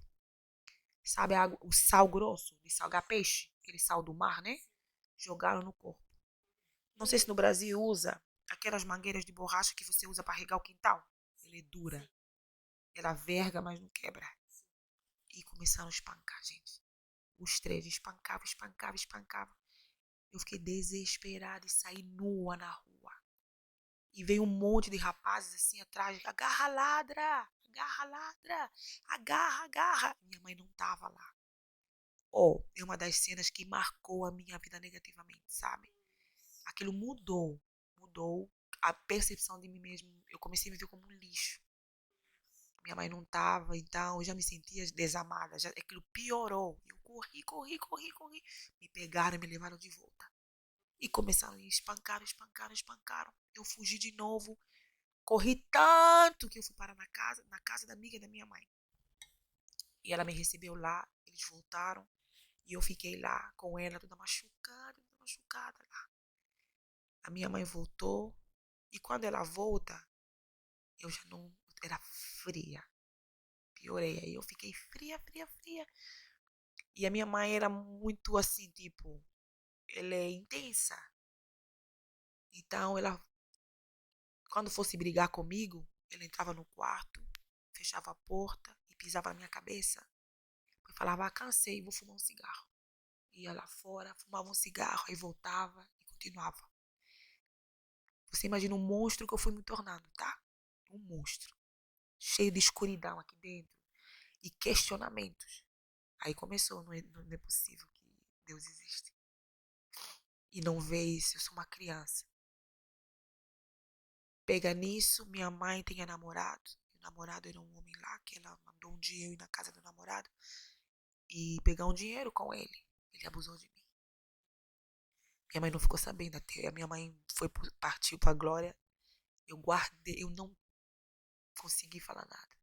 Sabe a água, o sal grosso de salgar peixe? Aquele sal do mar, né? Jogaram no corpo. Não sei se no Brasil usa aquelas mangueiras de borracha que você usa para regar o quintal. Ela é dura. Ela verga, mas não quebra. E começaram a espancar, gente. Os três espancavam, espancavam, espancavam. Eu fiquei desesperada e saí nua na rua. E veio um monte de rapazes assim atrás. Agarra, ladra! Agarra, ladra! Agarra, agarra! Minha mãe não tava lá. É uma das cenas que marcou a minha vida negativamente, sabe? Aquilo mudou. Mudou a percepção de mim mesmo. Eu comecei a me ver como um lixo. Minha mãe não estava, então eu já me sentia desamada. Aquilo piorou. Eu corri, corri, corri, corri. Me pegaram e me levaram de volta. E começaram a espancar, espancar, espancaram. Eu fugi de novo. Corri tanto que eu fui parar na casa da amiga da minha mãe. E ela me recebeu lá. Eles voltaram. E eu fiquei lá com ela, toda machucada lá. A minha mãe voltou. E quando ela volta, eu já não. Era fria. Piorei. Aí eu fiquei fria, fria, fria. E a minha mãe era muito assim, tipo, ela é intensa. Então, ela, quando fosse brigar comigo, ela entrava no quarto, fechava a porta e pisava na minha cabeça. E falava, cansei, vou fumar um cigarro. Ia lá fora, fumava um cigarro, aí voltava e continuava. Você imagina um monstro que eu fui me tornando, tá? Um monstro. Cheio de escuridão aqui dentro. E questionamentos. Aí começou, não é possível que Deus existe. E não vê isso, eu sou uma criança. Pega nisso, minha mãe tinha namorado. O namorado era um homem lá, que ela mandou um dia eu ir na casa do namorado e pegar um dinheiro com ele. Ele abusou de mim. Minha mãe não ficou sabendo até. A minha mãe partiu pra glória. Eu guardei, eu não consegui falar nada.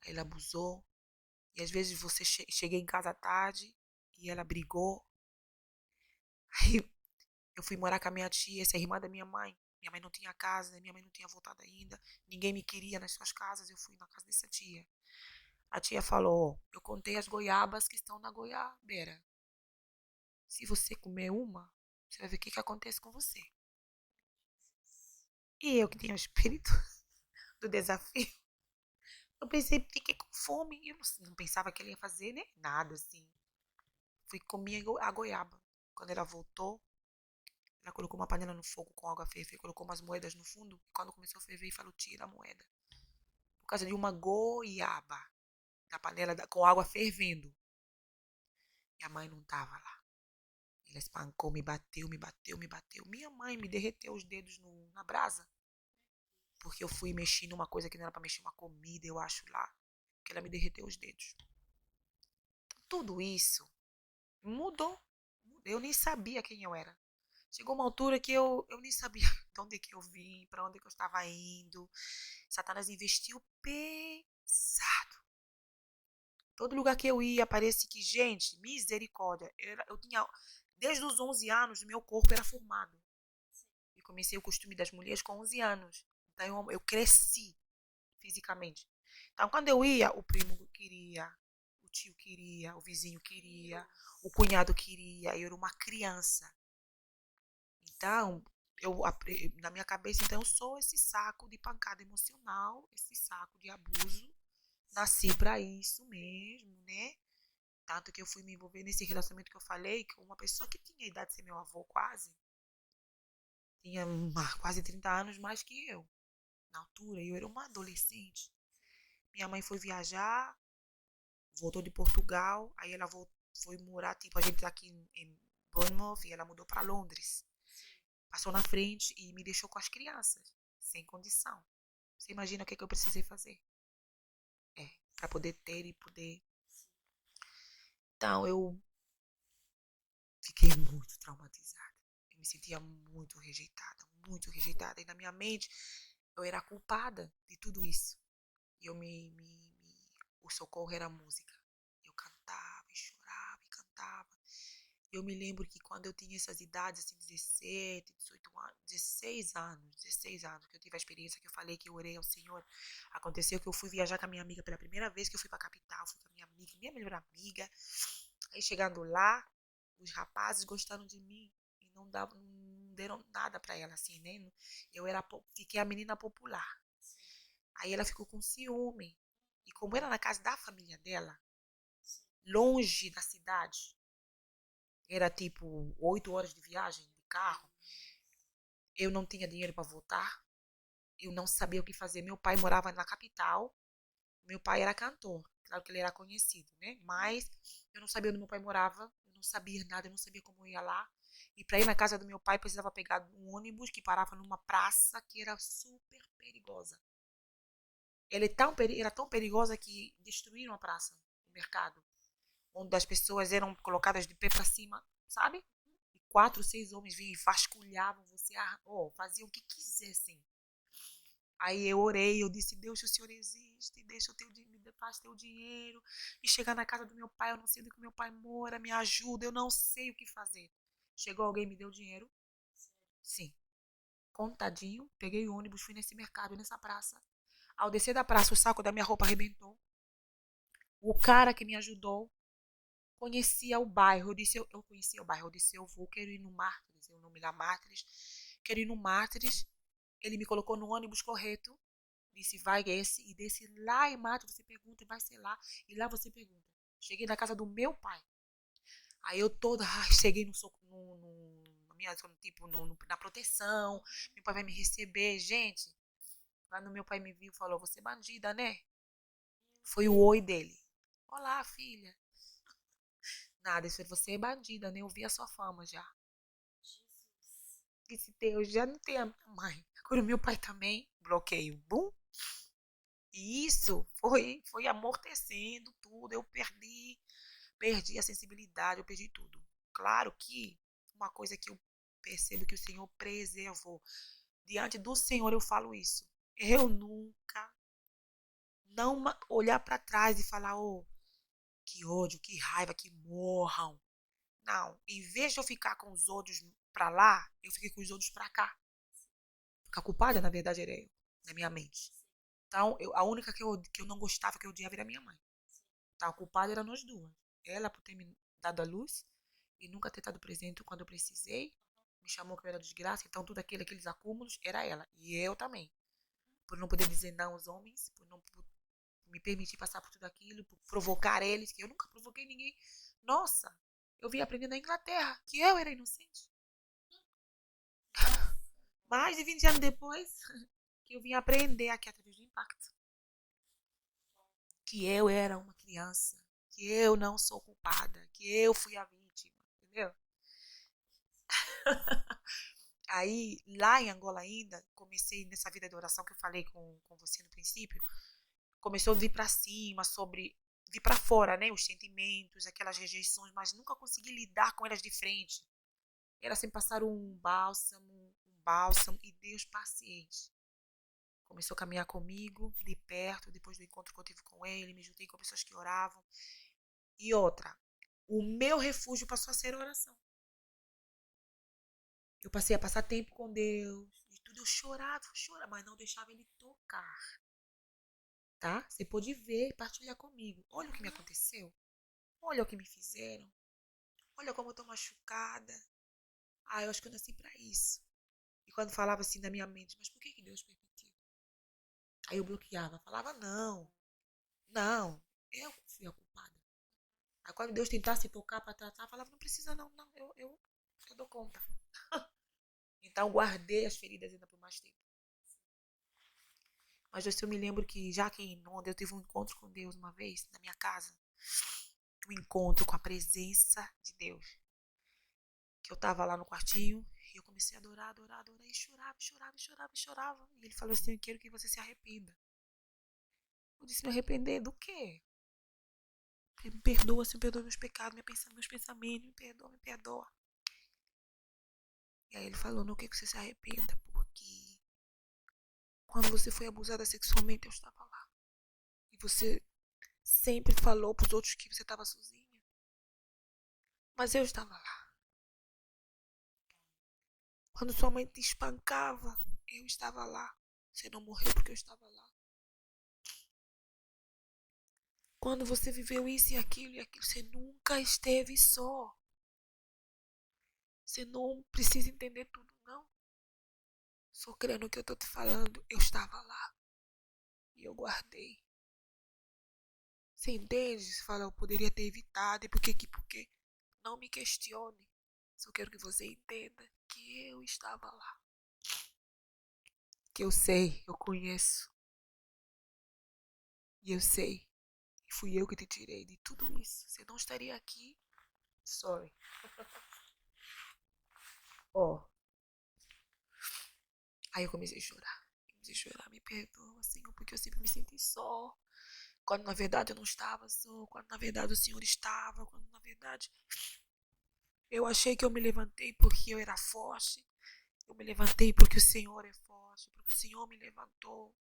Aí ele abusou. E às vezes você cheguei em casa tarde e ela brigou. Aí eu fui morar com a minha tia, essa é a irmã da minha mãe. Minha mãe não tinha casa, minha mãe não tinha voltado ainda. Ninguém me queria nas suas casas, eu fui na casa dessa tia. A tia falou, eu contei as goiabas que estão na goiabeira. Se você comer uma, você vai ver o que acontece com você. E eu que tinha o espírito do desafio, eu pensei, fiquei com fome. Eu não pensava que ele ia fazer, né? Nada assim. Fui comer a goiaba. Quando ela voltou, Ela colocou uma panela no fogo com água fervendo, colocou umas moedas no fundo. E quando começou a ferver, falou, tira a moeda. Por causa de uma goiaba da panela com água fervendo. Minha mãe não estava lá. Ela espancou, me bateu, me bateu, me bateu. Minha mãe me derreteu os dedos na brasa. Porque eu fui mexer numa coisa que não era para mexer, uma comida, eu acho lá. Que ela me derreteu os dedos. Tudo isso mudou. Eu nem sabia quem eu era. Chegou uma altura que eu nem sabia de onde que eu vim, para onde que eu estava indo. Satanás investiu pesado. Todo lugar que eu ia, parece que, gente, misericórdia. Eu tinha, desde os 11 anos, meu corpo era formado. E comecei o costume das mulheres com 11 anos. Então eu cresci fisicamente. Então quando eu ia, o primo queria, o tio queria, o vizinho queria, o cunhado queria. Eu era uma criança. Então, na minha cabeça, então, eu sou esse saco de pancada emocional, esse saco de abuso. Nasci para isso mesmo, né? Tanto que eu fui me envolver nesse relacionamento que eu falei com uma pessoa que tinha a idade de ser meu avô quase. Tinha quase 30 anos mais que eu. Na altura, eu era uma adolescente. Minha mãe foi viajar, voltou de Portugal, aí ela foi morar, tipo, a gente tá aqui em Bournemouth e ela mudou para Londres. Passou na frente e me deixou com as crianças, sem condição. Você imagina o que eu precisei fazer? Para poder ter e poder. Então, eu fiquei muito traumatizada. Eu me sentia muito rejeitada, muito rejeitada. E na minha mente, eu era culpada de tudo isso. E o socorro era a música. Eu cantava e chorava e cantava. Eu me lembro que quando eu tinha essas idades, assim, 17, 18 anos, 16 anos, que eu tive a experiência que eu falei que eu orei ao Senhor, aconteceu que eu fui viajar com a minha amiga pela primeira vez que eu fui pra capital, fui com a minha amiga, minha melhor amiga. Aí chegando lá, os rapazes gostaram de mim e não deram nada pra ela, assim, né? Fiquei a menina popular. Aí ela ficou com ciúme. E como era na casa da família dela, longe da cidade, era tipo 8 horas de viagem de carro. Eu não tinha dinheiro para voltar. Eu não sabia o que fazer. Meu pai morava na capital. Meu pai era cantor. Claro que ele era conhecido, né? Mas eu não sabia onde meu pai morava. Eu não sabia nada. Eu não sabia como eu ia lá. E para ir na casa do meu pai, precisava pegar um ônibus que parava numa praça que era super perigosa. Era tão perigosa que destruíram a praça, o mercado, onde as pessoas eram colocadas de pé para cima, sabe? E 4, 6 homens vinham e vasculhavam você, faziam o que quisessem. Aí eu orei, eu disse, Deus, se o Senhor existe, deixa me faz teu dinheiro. E chegar na casa do meu pai, eu não sei onde que meu pai mora, me ajuda, eu não sei o que fazer. Chegou alguém, me deu dinheiro? Sim. Contadinho, peguei o ônibus, fui nesse mercado, nessa praça. Ao descer da praça, o saco da minha roupa arrebentou. O cara que me ajudou conhecia o bairro. Eu conhecia o bairro. Eu disse, eu vou, quero ir no Mártires. O nome lá, Mártires. Quero ir no Mártires. Ele me colocou no ônibus correto. Disse, vai esse. E desse lá em Mártires, você pergunta e vai ser lá. E lá você pergunta. Cheguei na casa do meu pai. Aí eu toda, cheguei na proteção. Meu pai vai me receber. Gente, quando meu pai me viu, falou, você é bandida, né? Foi o oi dele. Olá, filha. Nada, isso é você é bandida, né? Eu vi a sua fama já. Disse, Deus, já não tem a minha mãe. Agora o meu pai também. Bloqueio. Bum. E isso foi amortecendo tudo. Eu perdi a sensibilidade, eu perdi tudo. Claro que uma coisa que eu percebo que o Senhor preservou. Diante do Senhor eu falo isso. Eu nunca não olhar para trás e falar, que ódio, que raiva, que morram. Não, em vez de eu ficar com os ódios pra lá, eu fiquei com os ódios pra cá. Porque a culpada, na verdade, era eu, na minha mente. Então, a única que eu não gostava, que eu odiava, era a minha mãe. Então, a culpada era nós duas. Ela por ter me dado a luz e nunca ter estado presente quando eu precisei. Me chamou que eu era desgraça. Então, tudo aqueles acúmulos, era ela. E eu também. Por não poder dizer não aos homens, por não me permitir passar por tudo aquilo, por provocar eles, que eu nunca provoquei ninguém. Nossa, eu vim aprender na Inglaterra que eu era inocente. Mais de 20 anos depois, que eu vim aprender aqui através do impacto. Que eu era uma criança. Que eu não sou culpada. Que eu fui a vítima. Entendeu? Aí, lá em Angola ainda, comecei nessa vida de oração que eu falei com você no princípio, começou a vir para cima sobre, vir para fora, né, os sentimentos, aquelas rejeições, mas nunca consegui lidar com elas de frente. Era sem passar um bálsamo e Deus paciente. Começou a caminhar comigo, de perto, depois do encontro que eu tive com ele, me juntei com pessoas que oravam. E outra, o meu refúgio passou a ser a oração. Eu passei a passar tempo com Deus. E tudo eu chorava, mas não deixava ele tocar. Tá? Você pode ver e partilhar comigo. Olha o que me aconteceu. Olha o que me fizeram. Olha como eu tô machucada. Ah, eu acho que eu nasci pra isso. E quando falava assim na minha mente, mas por que Deus permitiu? Aí eu bloqueava, falava, não, eu fui a culpada. Aí quando Deus tentasse tocar pra tratar, eu falava, não precisa não, eu dou conta. Então guardei as feridas ainda por mais tempo. Mas eu me lembro que, já que em Londres, eu tive um encontro com Deus uma vez, na minha casa. Um encontro com a presença de Deus. Que eu tava lá no quartinho e eu comecei a adorar, e chorava. E ele falou assim, eu quero que você se arrependa. Eu disse, me arrepender do quê? Me perdoa, Senhor, perdoa meus pecados, meus pensamentos, me perdoa. E aí ele falou, não quero que você se arrependa, porque quando você foi abusada sexualmente, eu estava lá. E você sempre falou pros outros que você estava sozinha. Mas eu estava lá. Quando sua mãe te espancava, eu estava lá. Você não morreu porque eu estava lá. Quando você viveu isso e aquilo, você nunca esteve só. Você não precisa entender tudo, não. Só crendo o que eu tô te falando, eu estava lá. E eu guardei. Você entende? Você fala, eu poderia ter evitado. E por quê? Porque não me questione. Só quero que você entenda que eu estava lá. Que eu sei, eu conheço. E eu sei. E fui eu que te tirei de tudo isso. Você não estaria aqui. Sorry. Ó. Oh. Aí eu comecei a chorar. Me perdoa, Senhor, porque eu sempre me senti só. Quando na verdade eu não estava só. Quando na verdade o Senhor estava. Quando na verdade eu achei que eu me levantei porque eu era forte. Eu me levantei porque o Senhor é forte. Porque o Senhor me levantou.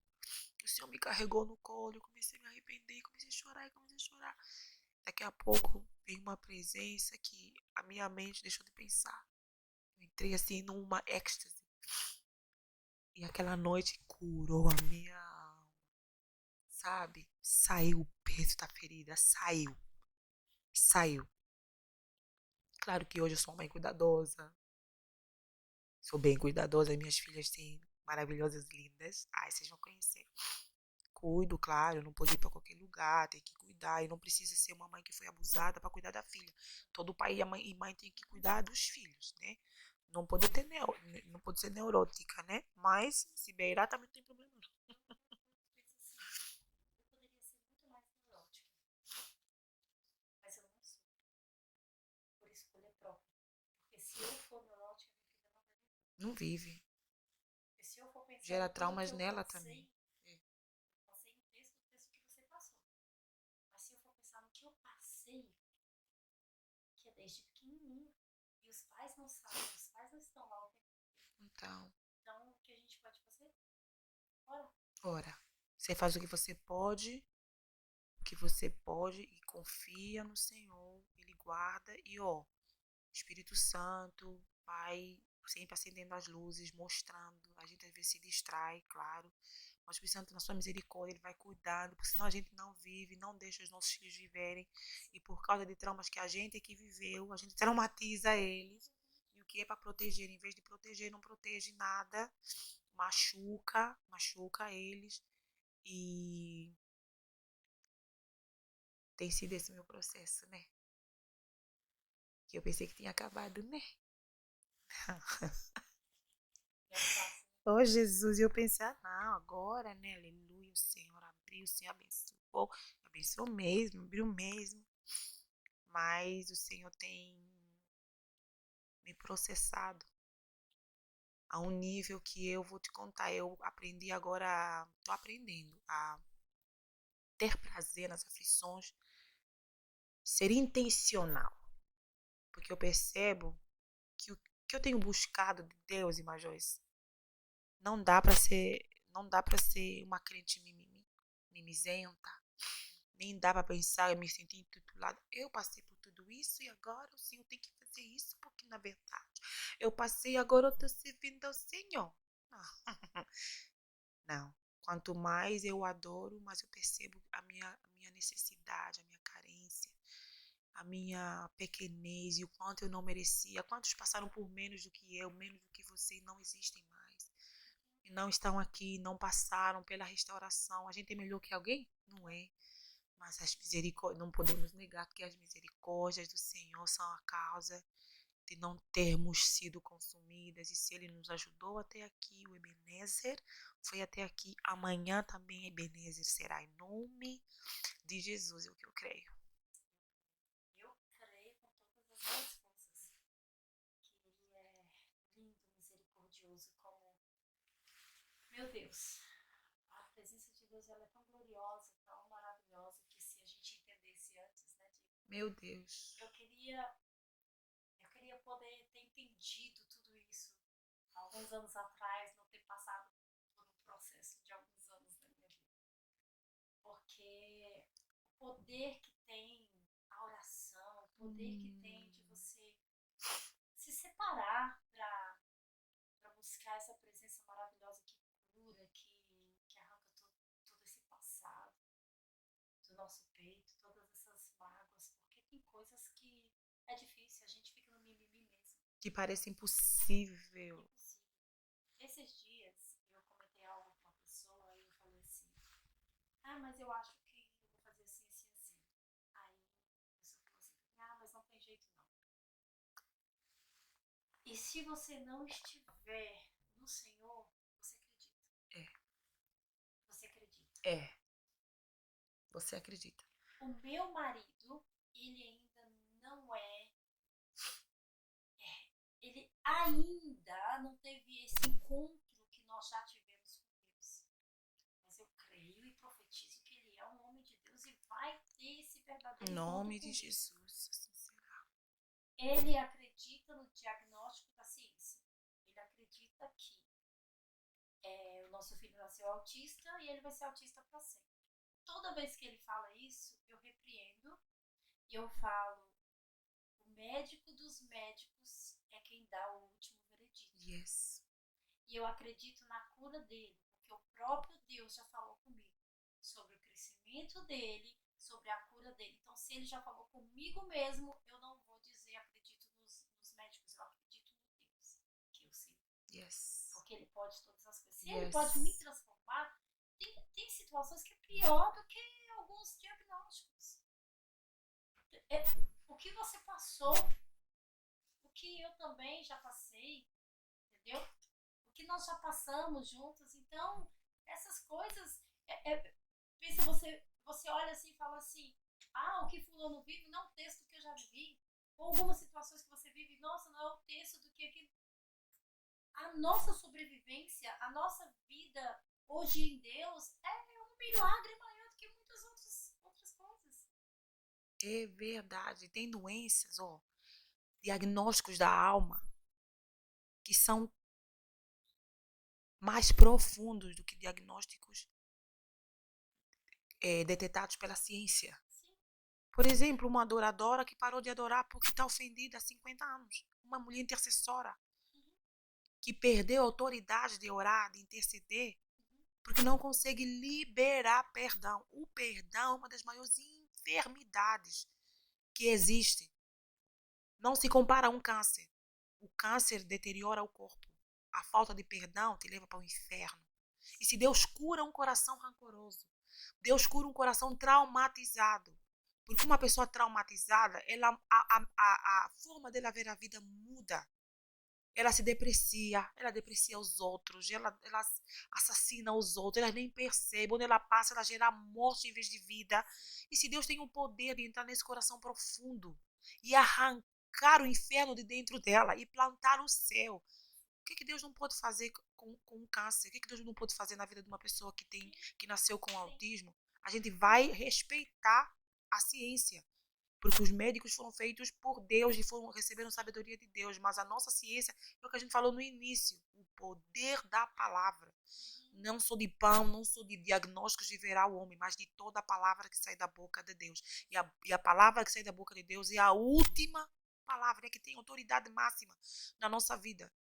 O Senhor me carregou no colo. Eu comecei a me arrepender. Comecei a chorar. Daqui a pouco veio uma presença que a minha mente deixou de pensar. Eu entrei assim numa êxtase. E aquela noite curou a minha alma. Sabe? Saiu o peso da ferida. Saiu. Claro que hoje eu sou uma mãe cuidadosa. Sou bem cuidadosa. Minhas filhas têm maravilhosas, lindas. Ai, vocês vão conhecer. Cuido, claro. Não pode ir pra qualquer lugar. Tem que cuidar. E não precisa ser uma mãe que foi abusada pra cuidar da filha. Todo pai e mãe tem que cuidar dos filhos, né? Não pode ter não pode ser neurótica, né? Mas se beirar também não tem problema não. Eu poderia ser muito mais neurótica, mas eu não sou, por escolha própria. Porque se eu for neurótica, minha filha não vai viver. Não vive. Porque se eu for pensar Gera em tudo que traumas eu nela também. passei, eu passei no texto que você passou. Mas se eu for pensar no que eu passei, que é desde pequenininho, e os pais não sabem, os pais não estão lá o tempo inteiro. Então, Então, o que a gente pode fazer? Ora. ora. Você faz o que você pode e confia no Senhor. Ele guarda e ó, Espírito Santo vai sempre acendendo as luzes, mostrando. A gente às vezes se distrai, claro. Mas o Espírito Santo, na sua misericórdia, ele vai cuidando, porque senão a gente não vive, não deixa os nossos filhos viverem. E por causa de traumas que a gente é que viveu, a gente traumatiza eles. E o que é para proteger, em vez de proteger, não protege nada. Machuca eles. E tem sido esse meu processo, né? Que eu pensei que tinha acabado, né? Não é fácil. Oh, Jesus, e eu pensei, não, agora, né? Aleluia, o Senhor abriu, o Senhor abençoou. Abençoou mesmo, abriu mesmo. Mas o Senhor tem me processado a um nível que eu vou te contar. Eu aprendi agora, tô aprendendo a ter prazer nas aflições, ser intencional. Porque eu percebo que o que eu tenho buscado de Deus, irmã Joyce, não dá para ser, não dá para ser uma crente mimizenta, nem dá para pensar, eu me sentir intitulada. Eu passei por tudo isso e agora o Senhor tem que fazer isso, porque na verdade eu passei, agora eu estou servindo ao Senhor. Não. Não. Quanto mais eu adoro, mais eu percebo a minha necessidade, a minha carência, a minha pequenez e o quanto eu não merecia. Quantos passaram por menos do que eu, menos do que você e não existem mais. E não estão aqui, não passaram pela restauração. A gente é melhor que alguém? Não é. Mas as misericórdias, não podemos negar que as misericórdias do Senhor são a causa de não termos sido consumidas. E se Ele nos ajudou até aqui, o Ebenezer foi até aqui, amanhã também Ebenezer será, em nome de Jesus, é o que eu creio. Eu creio com todas as minhas forças que Ele é lindo, misericordioso, como, meu Deus, a presença de Deus ela é tão gloriosa, tão maravilhosa, que se a gente entendesse antes, né, Meu Deus. eu queria poder ter entendido tudo isso alguns anos atrás, não ter passado por um processo de alguns anos na minha vida. Porque o poder que tem a oração, o poder que tem de você se separar para buscar essa presença maravilhosa que cura, que arranca todo esse passado do nosso peito, todas essas mágoas, porque tem coisas que é difícil, a gente fica no mimimi mesmo. Que parece impossível. Impossível. Esses dias eu comentei algo com uma pessoa e eu falei assim: ah, mas eu acho que eu vou fazer assim, assim, assim. Aí a pessoa falou assim: ah, mas não tem jeito não. E se você não estiver no Senhor, você acredita. É. Você acredita. É. Você acredita. O meu marido, ele ainda não ele ainda não teve esse encontro que nós já tivemos com Deus. Mas eu creio e profetizo que ele é um homem de Deus e vai ter esse verdadeiro Em encontro nome com de Deus. Jesus. Ele acredita no diagnóstico da ciência. Ele acredita que o nosso filho nasceu autista e ele vai ser autista para sempre. Toda vez que ele fala isso, eu repreendo e eu falo: o médico dos médicos é quem dá o último veredito. Yes. E eu acredito na cura dele, porque o próprio Deus já falou comigo sobre o crescimento dele, sobre a cura dele. Então, se ele já falou comigo mesmo, eu não vou dizer acredito nos médicos, eu acredito no Deus que eu sei. Yes. Porque ele pode todas as coisas. Se Yes. ele pode me transformar, tem situações que é pior do que alguns diagnósticos. O que você passou, o que eu também já passei, entendeu? O que nós já passamos juntos. Então, essas coisas. Pensa, você olha assim e fala assim: ah, o que fulano vive não é o texto que eu já vivi. Ou algumas situações que você vive, nossa, não é o texto do que aquilo. A nossa sobrevivência, a nossa vida hoje em Deus é um milagre maior do que muitas outras coisas. É verdade. Tem doenças, diagnósticos da alma, que são mais profundos do que diagnósticos detetados pela ciência. Sim. Por exemplo, uma adoradora que parou de adorar porque está ofendida há 50 anos. Uma mulher intercessora que perdeu a autoridade de orar, de interceder, porque não consegue liberar perdão. O perdão é uma das maiores enfermidades que existe. Não se compara a um câncer. O câncer deteriora o corpo. A falta de perdão te leva para o inferno. E se Deus cura um coração rancoroso, Deus cura um coração traumatizado. Porque uma pessoa traumatizada, a forma dela ver a vida muda. ela se deprecia, ela deprecia os outros, ela assassina os outros, ela nem percebe, onde ela passa, ela gera morte em vez de vida. E se Deus tem o poder de entrar nesse coração profundo e arrancar o inferno de dentro dela e plantar o céu, o que Deus não pode fazer com o câncer? O que Deus não pode fazer na vida de uma pessoa que nasceu com autismo? A gente vai respeitar a ciência, porque os médicos foram feitos por Deus e receberam sabedoria de Deus, mas a nossa ciência é o que a gente falou no início, o poder da palavra. Não sou de pão, não sou de diagnósticos de verá o homem, mas de toda a palavra que sai da boca de Deus. E a palavra que sai da boca de Deus é a última palavra, é que tem autoridade máxima na nossa vida.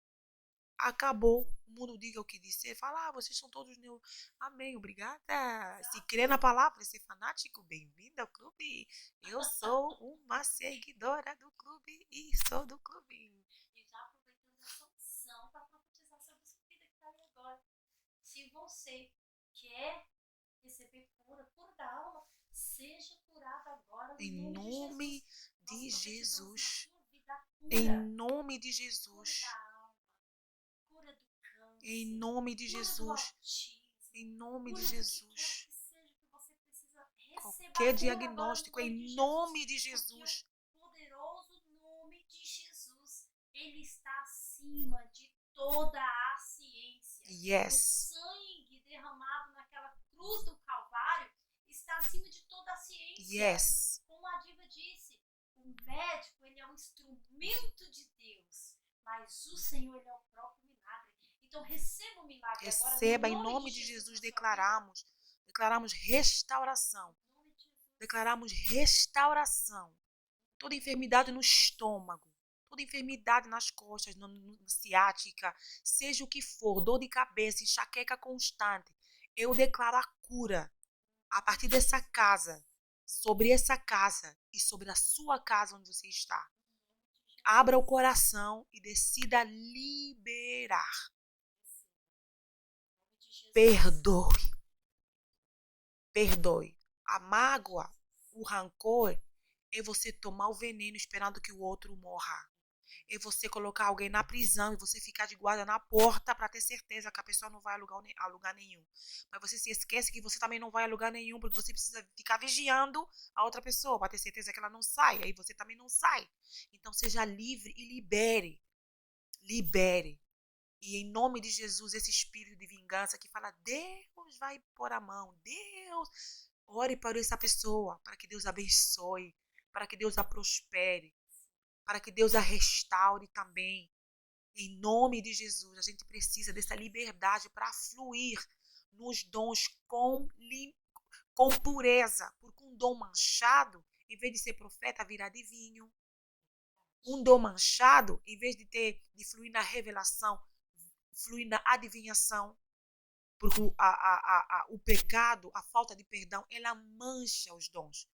Acabou, o mundo diga o que disser, fala, vocês são todos amém, obrigada. Se crê na palavra, ser fanático, bem-vindo ao clube. Eu sou uma seguidora do clube e sou do clube. E já aproveitando essa unção para profetizar sobre a sua vida que está aí agora. Se você quer receber cura da alma, seja curado agora no Em nome de Jesus. Em nome de Jesus. Cura do câncer, em nome de Jesus. Em nome de Jesus. Qualquer diagnóstico, em nome de Jesus. Poderoso nome de Jesus. Ele está acima de toda a ciência. Yes. O sangue derramado naquela cruz do Calvário está acima de toda a ciência. Yes. Como a diva disse, o médico ele é um instrumento de Deus, mas o Senhor ele é o próprio milagre. Então receba o milagre agora. Receba em nome de Jesus. Declaramos restauração. Declaramos restauração. Toda enfermidade no estômago, toda enfermidade nas costas, na ciática, seja o que for, dor de cabeça, enxaqueca constante, eu declaro a cura a partir dessa casa, sobre essa casa e sobre a sua casa onde você está. Abra o coração e decida liberar. Perdoe. Perdoe. A mágoa, o rancor, é você tomar o veneno esperando que o outro morra. É você colocar alguém na prisão e você ficar de guarda na porta para ter certeza que a pessoa não vai a lugar nenhum. Mas você se esquece que você também não vai a lugar nenhum, porque você precisa ficar vigiando a outra pessoa para ter certeza que ela não sai. Aí você também não sai. Então seja livre e libere. Libere. E em nome de Jesus, esse espírito de vingança que fala, Deus vai pôr a mão, Deus, ore para essa pessoa, para que Deus abençoe, para que Deus a prospere, para que Deus a restaure também. Em nome de Jesus, a gente precisa dessa liberdade para fluir nos dons com pureza, porque um dom manchado, em vez de ser profeta, virá adivinho. Um dom manchado, em vez de fluir na revelação, fluir na adivinhação, porque o pecado, a falta de perdão, ela mancha os dons.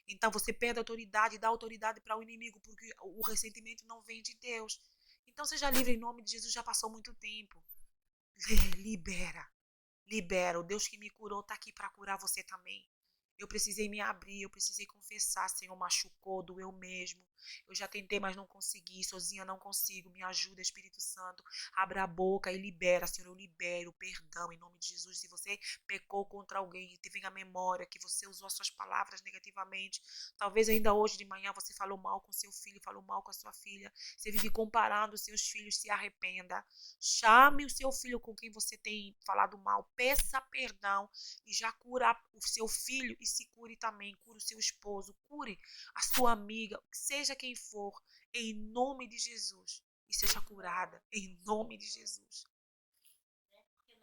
Então você perde a autoridade e dá autoridade para o inimigo, porque o ressentimento não vem de Deus. Então seja livre em nome de Jesus, já passou muito tempo. Libera, libera. O Deus que me curou está aqui para curar você também. Eu precisei me abrir, eu precisei confessar, Senhor, machucou, doeu mesmo. Eu já tentei, mas não consegui, sozinha não consigo. Me ajuda, Espírito Santo. Abra a boca e libera, Senhor, eu libero perdão em nome de Jesus. Se você pecou contra alguém e te vem a memória que você usou as suas palavras negativamente, talvez ainda hoje de manhã você falou mal com seu filho, falou mal com a sua filha, você vive comparando os seus filhos, se arrependa. Chame o seu filho com quem você tem falado mal, peça perdão e já cura o seu filho e se cure também, cure o seu esposo, cure a sua amiga, seja quem for, em nome de Jesus, e seja curada, em nome de Jesus. Porque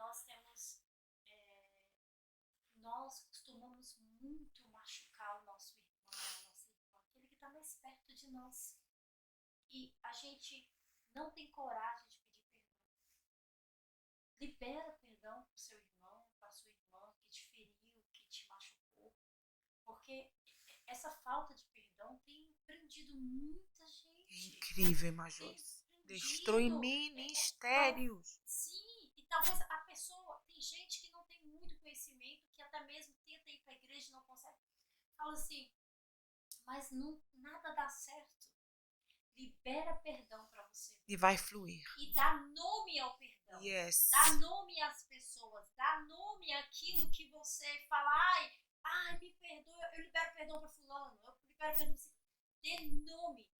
nós costumamos muito machucar o nosso irmão, a nossa irmã, aquele que está mais perto de nós. E a gente não tem coragem de pedir perdão. Libera perdão para o seu irmão, para a sua irmã que te feriu, que te machucou. Porque essa falta de perdão tem prendido muita gente. Incrível, irmã Joyce. Destrói ministérios. Sim, e talvez a pessoa, tem gente que não tem muito conhecimento, que até mesmo tenta ir para a igreja e não consegue. Fala assim, mas não, nada dá certo. Libera perdão para você. E vai fluir. E dá nome ao perdão. Yes. Dá nome às pessoas. Dá nome àquilo que você fala. Ai, me perdoa. Eu libero perdão para fulano. Eu libero perdão para você. Dê nome.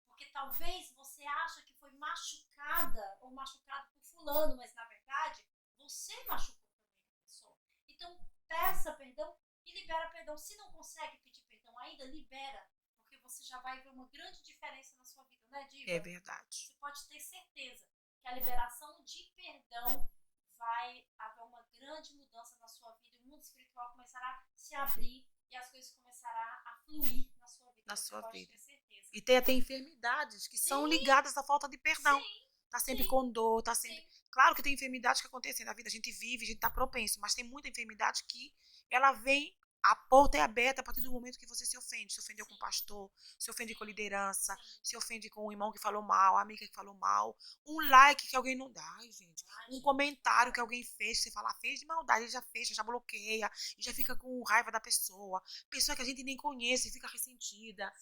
Porque talvez você acha que foi machucada ou machucado por fulano, mas na verdade você machucou também a pessoa. Então peça perdão e libera perdão. Se não consegue pedir perdão ainda, libera. Porque você já vai ver uma grande diferença na sua vida, né, Diva? É verdade. Você pode ter certeza que a liberação de perdão vai haver uma grande mudança na sua vida. O mundo espiritual começará a se abrir e as coisas começarão a fluir na sua vida. Na você sua pode vida. ter certeza. E tem até enfermidades que são ligadas à falta de perdão. Sim. Tá sempre Sim. com dor, tá sempre... Sim. Claro que tem enfermidades que acontecem na vida, a gente vive, a gente tá propenso, mas tem muita enfermidade que ela vem, a porta é aberta a partir do momento que você se ofende. Se ofendeu com o pastor, se ofende com a liderança, se ofende com o irmão que falou mal, a amiga que falou mal, um like que alguém não dá, ai, gente. Um comentário que alguém fez, você fala, fez de maldade, ele já fecha, já bloqueia, e já fica com raiva da pessoa. Pessoa que a gente nem conhece, fica ressentida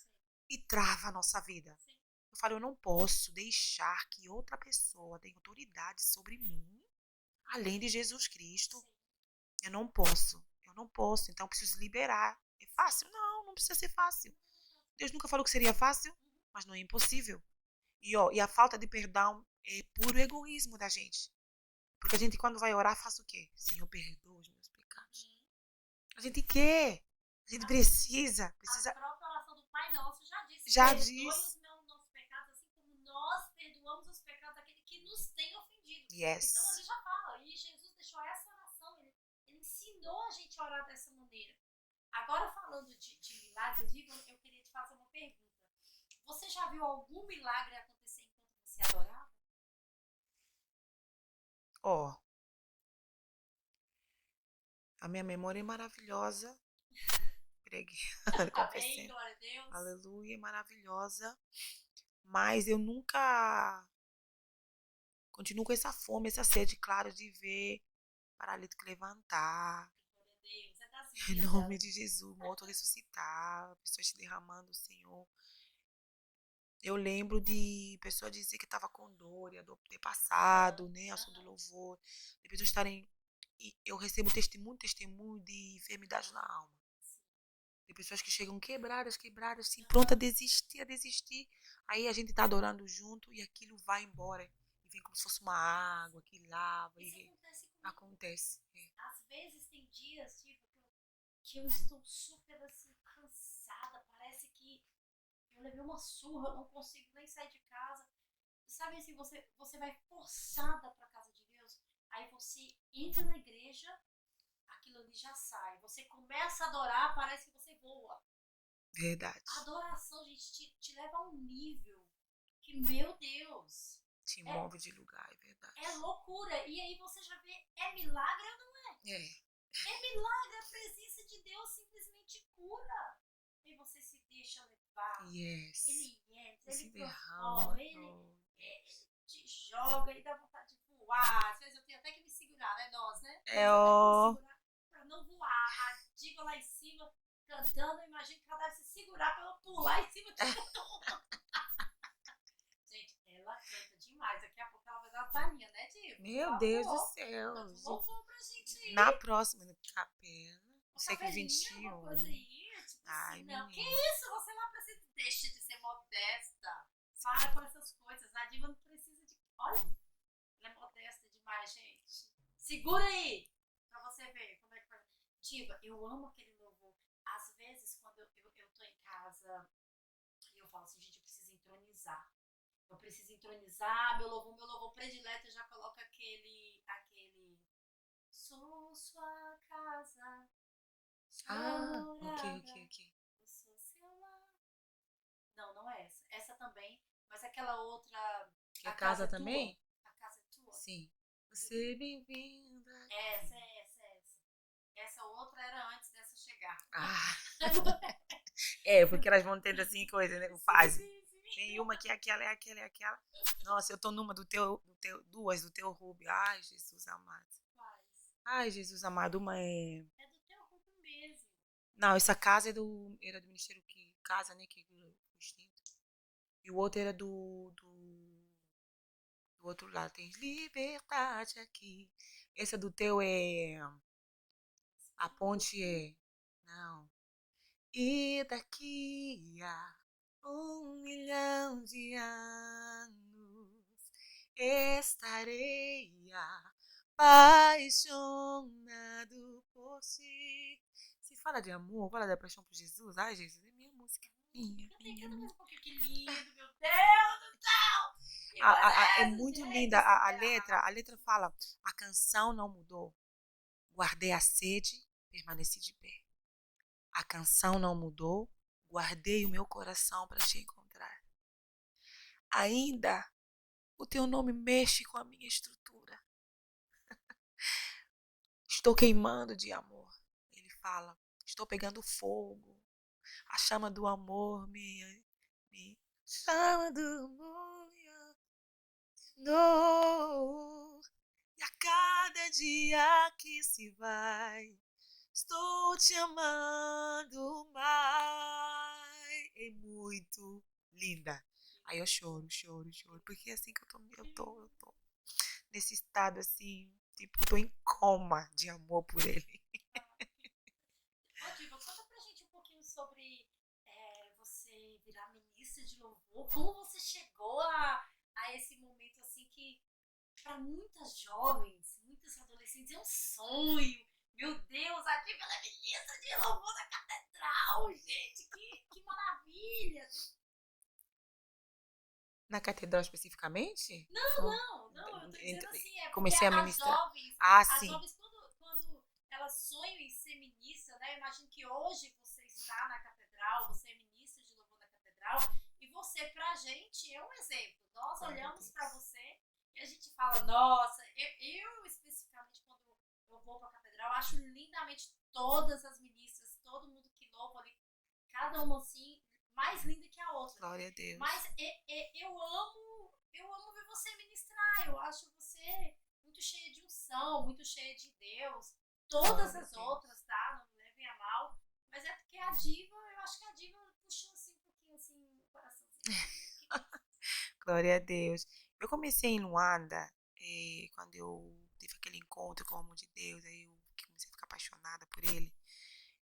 e trava a nossa vida. Eu falei, eu não posso deixar que outra pessoa tenha autoridade sobre mim, além de Jesus Cristo. Eu não posso. Então eu preciso liberar. É fácil? Não precisa ser fácil. Deus nunca falou que seria fácil, mas não é impossível. E a falta de perdão é puro egoísmo da gente. Porque a gente, quando vai orar, faz o quê? Senhor, perdoa os meus pecados. A gente quer. A gente precisa. A própria oração do Pai Nosso já disse. Já perdoe diz. os nossos pecados, assim como nós perdoamos os pecados daquele que nos tem ofendido. Yes. Então ele já fala. E Jesus deixou essa oração. Ele ensinou a gente a orar dessa maneira. Agora, falando de milagres, eu queria te fazer uma pergunta. Você já viu algum milagre acontecer enquanto você adorava? A minha memória é maravilhosa. Preguei. Amém, glória a Deus. Aleluia, maravilhosa. Mas eu nunca continuo com essa fome, essa sede, claro, de ver paralítico levantar. Glória a Deus. É das Em minhas, nome de Jesus, morto ressuscitar, pessoas se derramando, Senhor. Eu lembro de pessoas dizer que estava com dor, e a dor ter passado, né? A do louvor. De pessoas estarem. Eu recebo testemunho de enfermidade na alma. De pessoas que chegam quebradas, assim, pronta a desistir. Aí a gente tá adorando junto e aquilo vai embora. E vem como se fosse uma água que lava. Isso acontece. É. Às vezes tem dias, tipo, que eu estou super assim, cansada. Parece que eu levei uma surra, eu não consigo nem sair de casa. Sabe assim, você vai forçada pra casa de Deus. Aí você entra na igreja, aquilo ali já sai. Você começa a adorar, parece que você voa. Verdade. A adoração, gente, te leva a um nível que, meu Deus... Te move de lugar, é verdade. É loucura. E aí você já vê, é milagre ou não é? É milagre, a presença de Deus simplesmente cura. E você se deixa levar. Yes. Ele entra, ele transforma, ele te joga e dá vontade de voar. Às vezes eu tenho até que me segurar, né? Nós, né? Pra não voar. A diva lá em cima, cantando, eu imagino que ela deve se segurar pra ela pular em cima de todo mundo. Gente, ela canta demais. Daqui a pouco ela vai dar uma palhinha, né, Diva? Meu Deus do céu. Louvor pra gente ir. Na próxima, no Capela. No século XXI. Uma coisa aí, tipo ai, assim, não. menina. Que isso? Você não precisa. Deixa de ser modesta. Para com essas coisas. A diva não precisa de. Olha, ela é modesta demais, gente. Segura aí. Pra você ver como é que foi. Diva, eu amo aquele louvor. Às vezes, quando eu tô em casa e eu falo assim, gente, eu preciso entronizar. Meu louvor predileto, eu já coloco aquele sou sua casa, ok. Eu sou seu lar. Não é essa. Essa também, mas aquela outra... Que a casa também? Tua. A casa é tua? Sim. Você é bem-vinda. Essa. Essa outra era antes dessa chegar. Porque elas vão tendo assim coisa, né? Fase. Sim. Tem uma que é aquela. Nossa, eu tô numa duas do teu Ruby. Ai, Jesus amado. Quais? Ai, Jesus amado, uma é... É do teu Ruby mesmo. Não, essa casa era do Ministério que casa, né? Que foi extinto. E o outro era do outro lado. Tem liberdade aqui. Esse do teu é... A ponte é... Não. E daqui a 1 milhão de anos estarei apaixonado por ti. Se fala de amor, fala da paixão por Jesus. Ai, Jesus, é minha música. Minha. Canta mais um pouquinho, que lindo, meu Deus do céu! Que coisa é É essa, muito gente? linda a letra. Surreal. A letra fala: a canção não mudou. Guardei a sede, permaneci de pé. A canção não mudou. Guardei o meu coração para te encontrar. Ainda o teu nome mexe com a minha estrutura. Estou queimando de amor. Ele fala: estou pegando fogo. A chama do amor me chama do amor. No. E a cada dia que se vai, estou te amando mais. É muito linda. Aí eu choro, porque é assim que eu tô nesse estado assim, tipo, eu tô em coma de amor por ele. Ô, Diva, conta pra gente um pouquinho sobre você virar ministra de louvor. Como você chegou a esse momento assim que para muitas jovens, muitas adolescentes é um sonho. Meu Deus, a Diva é ministra de louvor da catedral, gente, que maravilha! Na catedral especificamente? Não, eu tô dizendo assim, é porque Comecei a as ministrar. jovens, Ah, as sim. jovens quando elas sonham em ser ministra, né? Eu imagino que hoje você está na catedral, você é ministra de louvor da catedral, e você pra gente é um exemplo. Nós olhamos pra você e a gente fala, nossa, eu especificamente quando eu vou pra catedral, eu acho lindamente todas as ministras, todo mundo que louva ali, cada uma assim, mais linda que a outra. Glória a Deus. Mas eu amo ver você ministrar. Eu acho você muito cheia de unção, muito cheia de Deus. Todas as outras, tá? Não me levem a mal. Mas é porque a Diva, eu acho que a Diva puxou assim um pouquinho assim o coraçãozinho. Glória a Deus. Eu comecei em Luanda, quando eu tive aquele encontro com o amor de Deus, aí eu comecei a ficar apaixonada por ele.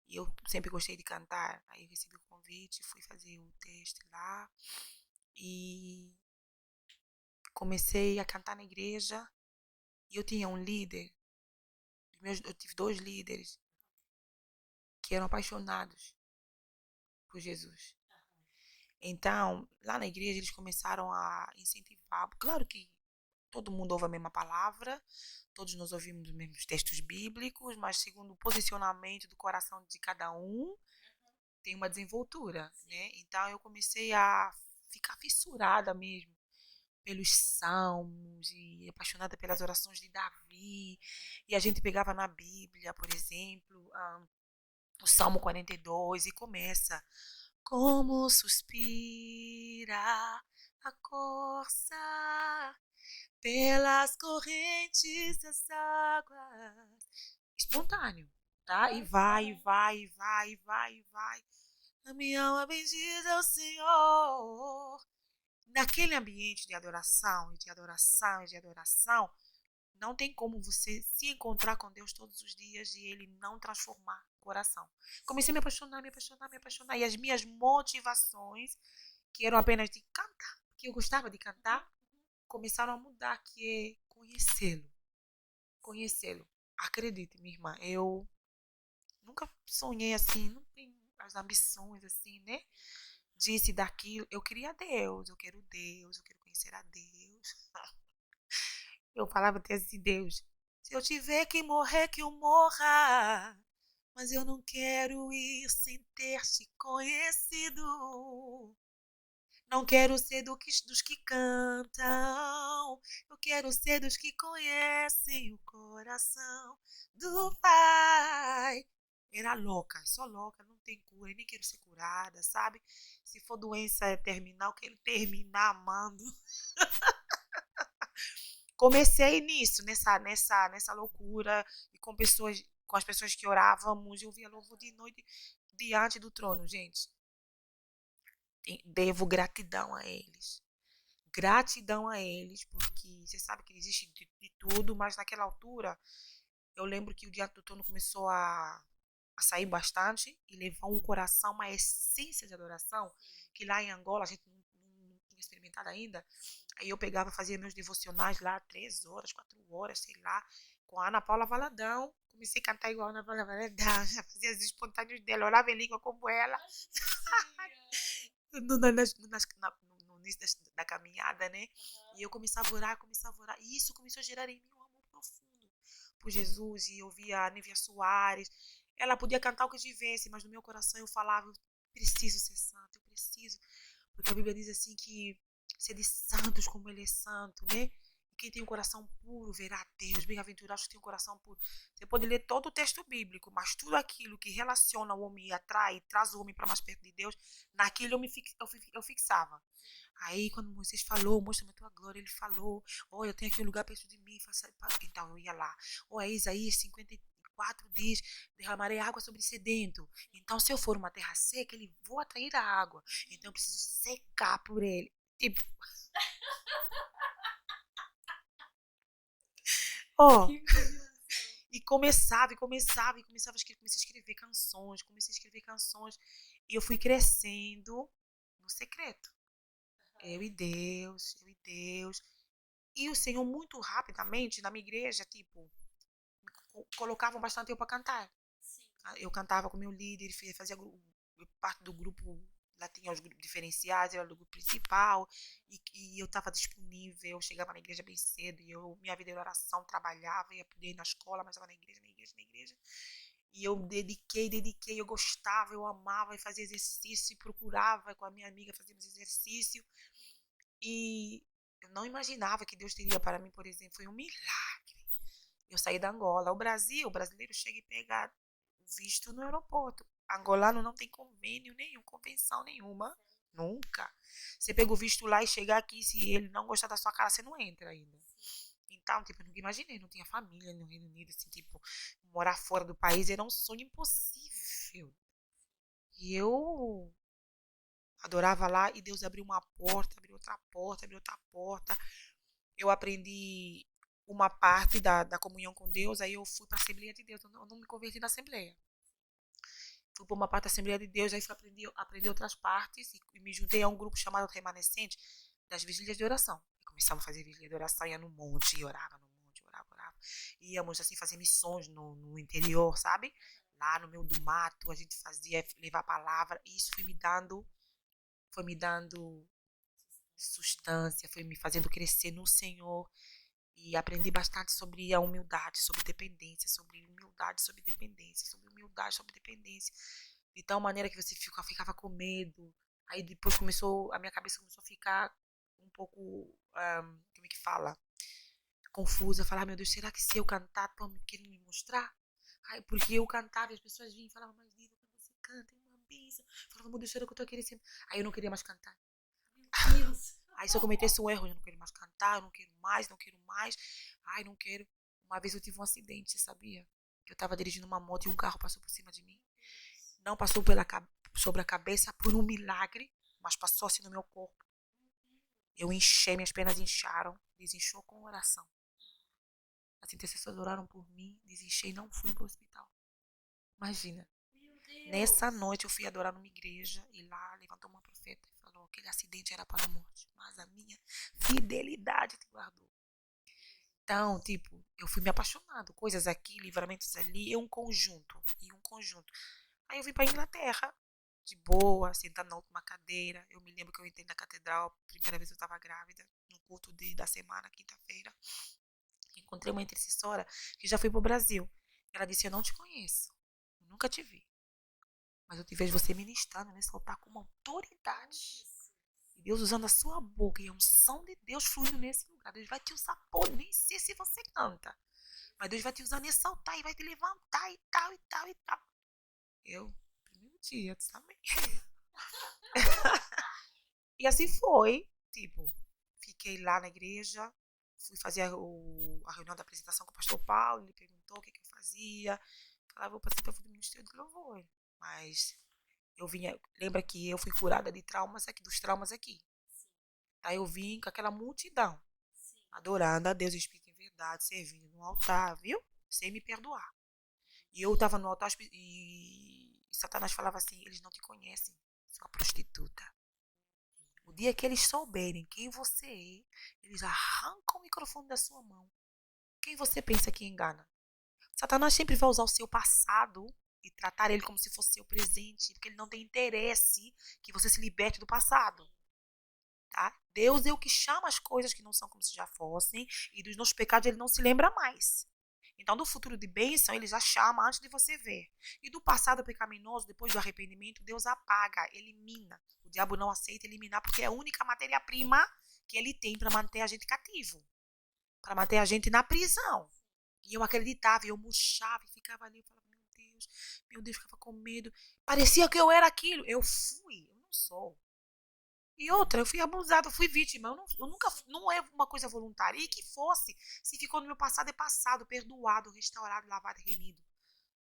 E eu sempre gostei de cantar. Aí eu recebi o convite, fui fazer o teste lá e comecei a cantar na igreja. E eu tinha um líder, eu tive 2 líderes que eram apaixonados por Jesus. Então, lá na igreja eles começaram a incentivar. Claro que todo mundo ouve a mesma palavra, todos nós ouvimos os mesmos textos bíblicos, mas segundo o posicionamento do coração de cada um, tem uma desenvoltura, né? Então eu comecei a ficar fissurada mesmo pelos salmos e apaixonada pelas orações de Davi. E a gente pegava na Bíblia, por exemplo, o Salmo 42 e começa: como suspira a corça pelas correntes das águas. Espontâneo, tá? E vai, vai, vai, vai, vai. A minha alma bendiz ao Senhor. Naquele ambiente de adoração, e de adoração, e de adoração, não tem como você se encontrar com Deus todos os dias e Ele não transformar o coração. Comecei a me apaixonar, me apaixonar, me apaixonar. E as minhas motivações, que eram apenas de cantar, que eu gostava de cantar, começaram a mudar, que é conhecê-lo. Conhecê-lo. Acredite, minha irmã, eu nunca sonhei assim, não tenho as ambições assim, né? Disse daquilo, eu queria Deus, eu quero conhecer a Deus. Eu falava até assim: Deus, se eu tiver que morrer, que eu morra, mas eu não quero ir sem ter te conhecido. Não quero ser dos que cantam, eu quero ser dos que conhecem o coração do Pai. Era louca, só louca, não tem cura, nem quero ser curada, sabe? Se for doença terminal, quero terminar amando. Comecei nisso, nessa loucura, e com as pessoas que orávamos, eu via louvor de noite diante do trono, gente. Devo gratidão a eles. Gratidão a eles, porque você sabe que existe de tudo, mas naquela altura, eu lembro que o Diante do Trono começou a sair bastante e levou um coração, uma essência de adoração, que lá em Angola a gente não tinha experimentado ainda. Aí eu pegava, fazia meus devocionais lá, 3 horas, 4 horas, sei lá, com a Ana Paula Valadão. Comecei a cantar igual a Ana Paula Valadão, já fazia os espontâneos dela, orava em língua como ela. No início da caminhada, né? E eu começava a orar, e isso começou a gerar em mim um amor profundo por Jesus. E eu via a Nívia Soares, ela podia cantar o que tivesse, mas no meu coração eu falava, eu preciso ser santo, eu preciso, porque a Bíblia diz assim que sede santos como ele é santo, né? E quem tem um coração puro verá Deus. Bem-aventurados que tem um coração puro. Você pode ler todo o texto bíblico, mas tudo aquilo que relaciona o homem e atrai, traz o homem para mais perto de Deus, naquilo eu fixava. Aí, quando Moisés falou, mostra-me a tua glória, ele falou, oh, eu tenho aqui um lugar perto de mim, então eu ia lá. Oh, é Isaías 54 diz, derramarei água sobre sedento. Então, se eu for uma terra seca, ele vou atrair a água. Então, eu preciso secar por ele. Tipo, oh, e começava comecei a escrever canções, e eu fui crescendo no secreto. Eu e Deus. E o Senhor, muito rapidamente, na minha igreja, tipo, colocavam bastante eu para cantar. Eu cantava com o meu líder, fazia parte do grupo, lá tinha os grupos diferenciados, eu era do grupo principal, e eu estava disponível, eu chegava na igreja bem cedo, e minha vida era oração, trabalhava, ia poder ir na escola, mas estava na igreja. E eu dediquei, eu gostava, eu amava, e fazia exercício, e procurava com a minha amiga, fazíamos exercício, e eu não imaginava que Deus teria para mim, por exemplo, foi um milagre. Eu saí da Angola. O brasileiro chega e pega o visto no aeroporto. Angolano não tem convênio nenhum, convenção nenhuma. Nunca. Você pega o visto lá e chega aqui, se ele não gostar da sua cara, você não entra ainda. Então, tipo, eu nunca imaginei, não tinha família no Reino Unido, assim, tipo, morar fora do país era um sonho impossível. E eu adorava lá e Deus abriu uma porta, abriu outra porta. Eu aprendi uma parte da comunhão com Deus, aí eu fui para a Assembleia de Deus, eu não me converti na Assembleia. Fui para uma parte da Assembleia de Deus, aí fui aprender outras partes e me juntei a um grupo chamado Remanescente das Vigílias de Oração. E começamos a fazer vigília de oração, ia no monte, e orava no monte, orava. Íamos assim fazer missões no interior, sabe? Lá no meio do mato, a gente fazia, levar a palavra, e isso foi me dando substância, foi me fazendo crescer no Senhor. E aprendi bastante sobre a humildade, sobre dependência, sobre humildade, sobre dependência, sobre humildade, sobre dependência. De tal maneira que você ficava com medo. Aí depois a minha cabeça começou a ficar um pouco, como é que fala? Confusa. Falar, meu Deus, será que se eu cantar, estão querendo me mostrar? Aí, porque eu cantava e as pessoas vinham e falavam, mas Diva, quando você canta, é uma bênção. Eu falava, meu Deus, será que eu estou querendo sempre? Aí eu não queria mais cantar. Meu Deus. Aí se eu cometesse um erro, eu não quero mais cantar, eu não quero mais, não quero mais. Ai, não quero. Uma vez eu tive um acidente, você sabia? Que eu estava dirigindo uma moto e um carro passou por cima de mim. Não passou sobre a cabeça por um milagre, mas passou assim no meu corpo. Eu inchei, minhas pernas incharam, desinchou com oração. As intercessoras oraram por mim, desinchei e não fui para o hospital. Imagina. Meu Deus. Nessa noite eu fui adorar numa igreja e lá levantou uma profeta e falou que aquele acidente era para a morte, mas a minha fidelidade te guardou. Então, tipo, eu fui me apaixonando, coisas aqui, livramentos ali, e um conjunto. Aí eu vim para Inglaterra, de boa, sentada na última cadeira. Eu me lembro que eu entrei na catedral, primeira vez eu estava grávida, no culto da semana, quinta-feira. Encontrei uma intercessora que já foi para o Brasil. Ela disse: eu não te conheço, eu nunca te vi. Mas eu te vejo você ministrando nesse altar com uma autoridade. E Deus usando a sua boca e a unção de Deus fluindo nesse lugar. Deus vai te usar, pô, nem sei se você canta. Mas Deus vai te usar nesse altar e vai te levantar e tal, e tal, e tal. Eu, primeiro dia, tu sabe? E assim foi. Tipo, fiquei lá na igreja, fui fazer a reunião da apresentação com o pastor Paulo, ele perguntou o que eu fazia. Falava, vou participar do Ministério de Louvor. Mas Lembra que eu fui curada de traumas aqui, dos traumas aqui. Aí eu vim com aquela multidão, adorando a Deus, Espírito em verdade, servindo no altar, viu? Sem me perdoar. E eu estava no altar e Satanás falava assim, eles não te conhecem, sua prostituta. O dia que eles souberem quem você é, eles arrancam o microfone da sua mão. Quem você pensa que engana? Satanás sempre vai usar o seu passado e tratar ele como se fosse seu presente, porque ele não tem interesse que você se liberte do passado. Tá? Deus é o que chama as coisas que não são como se já fossem, e dos nossos pecados ele não se lembra mais. Então, do futuro de bênção, ele já chama antes de você ver. E do passado pecaminoso, depois do arrependimento, Deus apaga, elimina. O diabo não aceita eliminar, porque é a única matéria-prima que ele tem para manter a gente cativo, para manter a gente na prisão. E eu acreditava, eu murchava e ficava ali, eu falava, meu Deus, ficava com medo. Parecia que eu era aquilo. Eu não sou. E outra, eu fui abusada, eu fui vítima. Eu nunca, não é uma coisa voluntária. E que fosse, se ficou no meu passado, é passado, perdoado, restaurado, lavado e remido.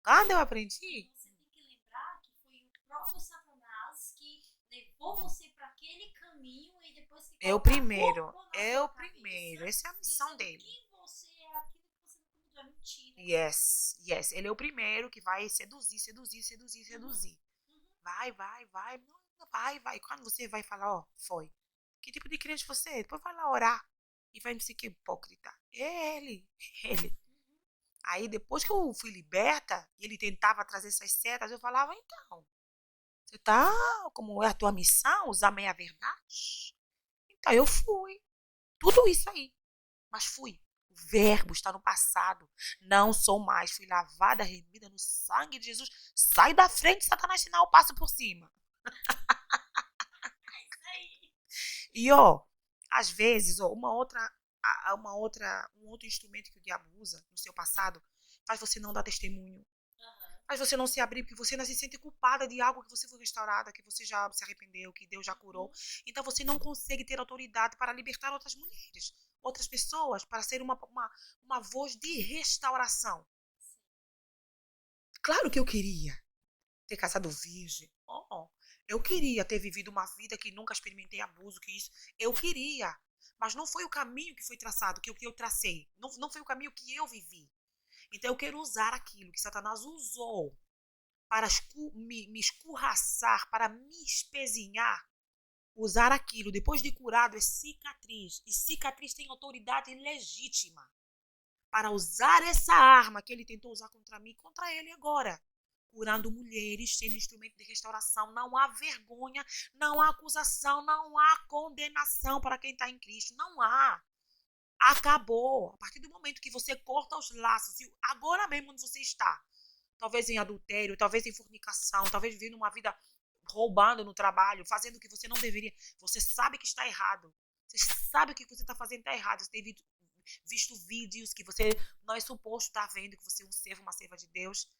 Quando eu aprendi. Você tem que lembrar que foi o próprio Satanás que levou você para aquele caminho e depois que É o primeiro. É o primeiro. Essa é a missão dele. Que você é aquilo que você não pediu, é mentira. Yes. Ele é o primeiro que vai seduzir. Vai. Vai. Quando você vai falar, ó, foi. Que tipo de crente você é? Depois vai lá orar. E vai me dizer que é hipócrita. É ele. Aí depois que eu fui liberta, e ele tentava trazer essas setas, eu falava, então, você tá, como é a tua missão, usar meia-verdade? Então eu fui. Tudo isso aí. Mas fui. O verbo está no passado. Não sou mais. Fui lavada, remida no sangue de Jesus. Sai da frente, Satanás, senão eu passo por cima. E, ó, às vezes, ó, um outro instrumento que o diabo usa no seu passado faz você não dar testemunho. Faz você não se abrir, porque você ainda se sente culpada de algo que você foi restaurada, que você já se arrependeu, que Deus já curou. Então você não consegue ter autoridade para libertar outras mulheres, outras pessoas, para ser uma voz de restauração. Claro que eu queria ter casado virgem. Eu queria ter vivido uma vida que nunca experimentei abuso, que isso. Eu queria. Mas não foi o caminho que foi traçado, que eu tracei. Não foi o caminho que eu vivi. Então eu quero usar aquilo que Satanás usou para me escorraçar, para me espezinhar. Usar aquilo, depois de curado, é cicatriz. E cicatriz tem autoridade legítima para usar essa arma que ele tentou usar contra mim, contra ele agora. Curando mulheres, sendo instrumento de restauração. Não há vergonha, não há acusação, não há condenação para quem está em Cristo. Não há. Acabou. A partir do momento que você corta os laços, e agora mesmo onde você está, talvez em adultério, talvez em fornicação, talvez vivendo uma vida roubando no trabalho, fazendo o que você não deveria. Você sabe que está errado. Você sabe que o que você está fazendo está errado. Você tem visto vídeos que você não é suposto estar vendo, que você é um servo, uma serva de Deus.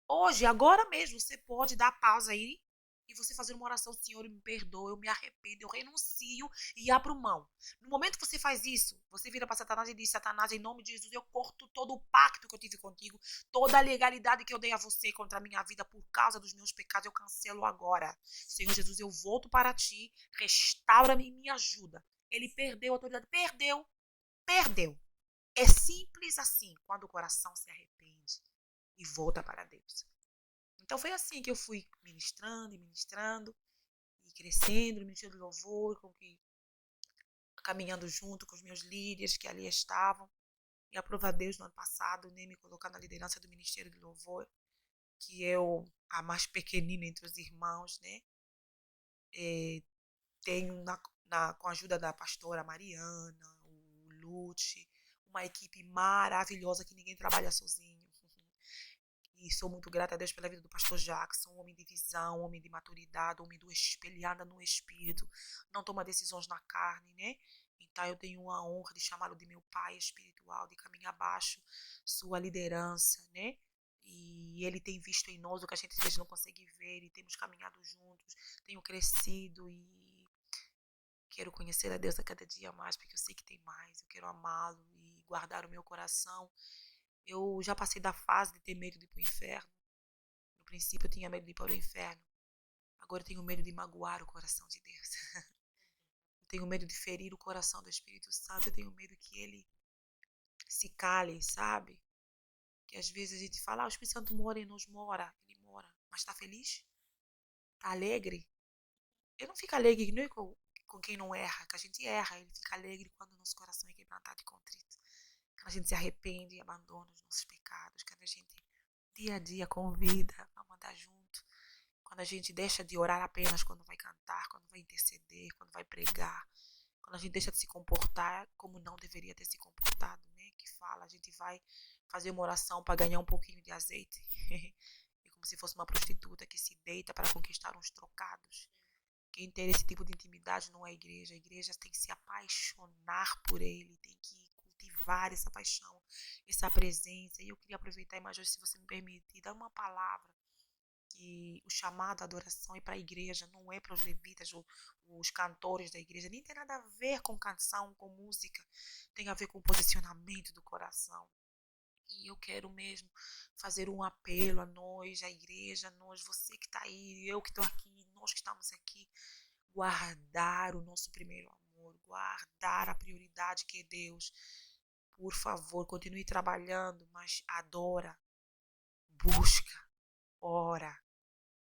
Hoje, agora mesmo, você pode dar pausa aí e você fazer uma oração, Senhor, me perdoa, eu me arrependo, eu renuncio e abro mão. No momento que você faz isso, você vira para Satanás e diz, Satanás, em nome de Jesus, eu corto todo o pacto que eu tive contigo, toda a legalidade que eu dei a você contra a minha vida por causa dos meus pecados, eu cancelo agora. Senhor Jesus, eu volto para ti, restaura-me e me ajuda. Ele perdeu a autoridade, perdeu. É simples assim, quando o coração se arrepende e volta para Deus. Então foi assim que eu fui ministrando e crescendo no ministério do louvor, caminhando junto com os meus líderes que ali estavam. E aprovar Deus no ano passado, né, me colocar na liderança do ministério do louvor, que eu, a mais pequenina entre os irmãos, né, tenho com a ajuda da pastora Mariana, o Lute, uma equipe maravilhosa que ninguém trabalha sozinho. E sou muito grata a Deus pela vida do pastor Jackson, homem de visão, homem de maturidade, homem do espelhada no espírito, não toma decisões na carne, né? Então eu tenho a honra de chamá-lo de meu pai espiritual, de caminhar abaixo sua liderança, né? E ele tem visto em nós o que a gente às vezes não consegue ver, e temos caminhado juntos, tenho crescido e quero conhecer a Deus a cada dia mais, porque eu sei que tem mais, eu quero amá-lo e guardar o meu coração. Eu já passei da fase de ter medo de ir para o inferno. No princípio eu tinha medo de ir para o inferno. Agora eu tenho medo de magoar o coração de Deus. Eu tenho medo de ferir o coração do Espírito Santo. Eu tenho medo que ele se cale, sabe? Que às vezes a gente fala, o Espírito Santo mora em nós, mora. Ele mora. Mas está feliz? Está alegre? Ele não fica alegre não é com quem não erra, que a gente erra. Ele fica alegre quando o nosso coração é quebrantado e contrito. Quando a gente se arrepende e abandona os nossos pecados. Quando a gente, dia a dia, convida a andar junto. Quando a gente deixa de orar apenas quando vai cantar, quando vai interceder, quando vai pregar. Quando a gente deixa de se comportar como não deveria ter se comportado, né? Que fala, a gente vai fazer uma oração para ganhar um pouquinho de azeite. É como se fosse uma prostituta que se deita para conquistar uns trocados. Quem tem esse tipo de intimidade não é a igreja. A igreja tem que se apaixonar por ele, tem que cultivar essa paixão, essa presença. E eu queria aproveitar, mas hoje, se você me permitir, dar uma palavra que o chamado à adoração é para a igreja, não é para os levitas, os cantores da igreja. Nem tem nada a ver com canção, com música. Tem a ver com o posicionamento do coração. E eu quero mesmo fazer um apelo a nós, a igreja, a nós, você que está aí, eu que estou aqui, nós que estamos aqui, guardar o nosso primeiro amor, guardar a prioridade que é Deus. Por favor, continue trabalhando, mas adora, busca, ora,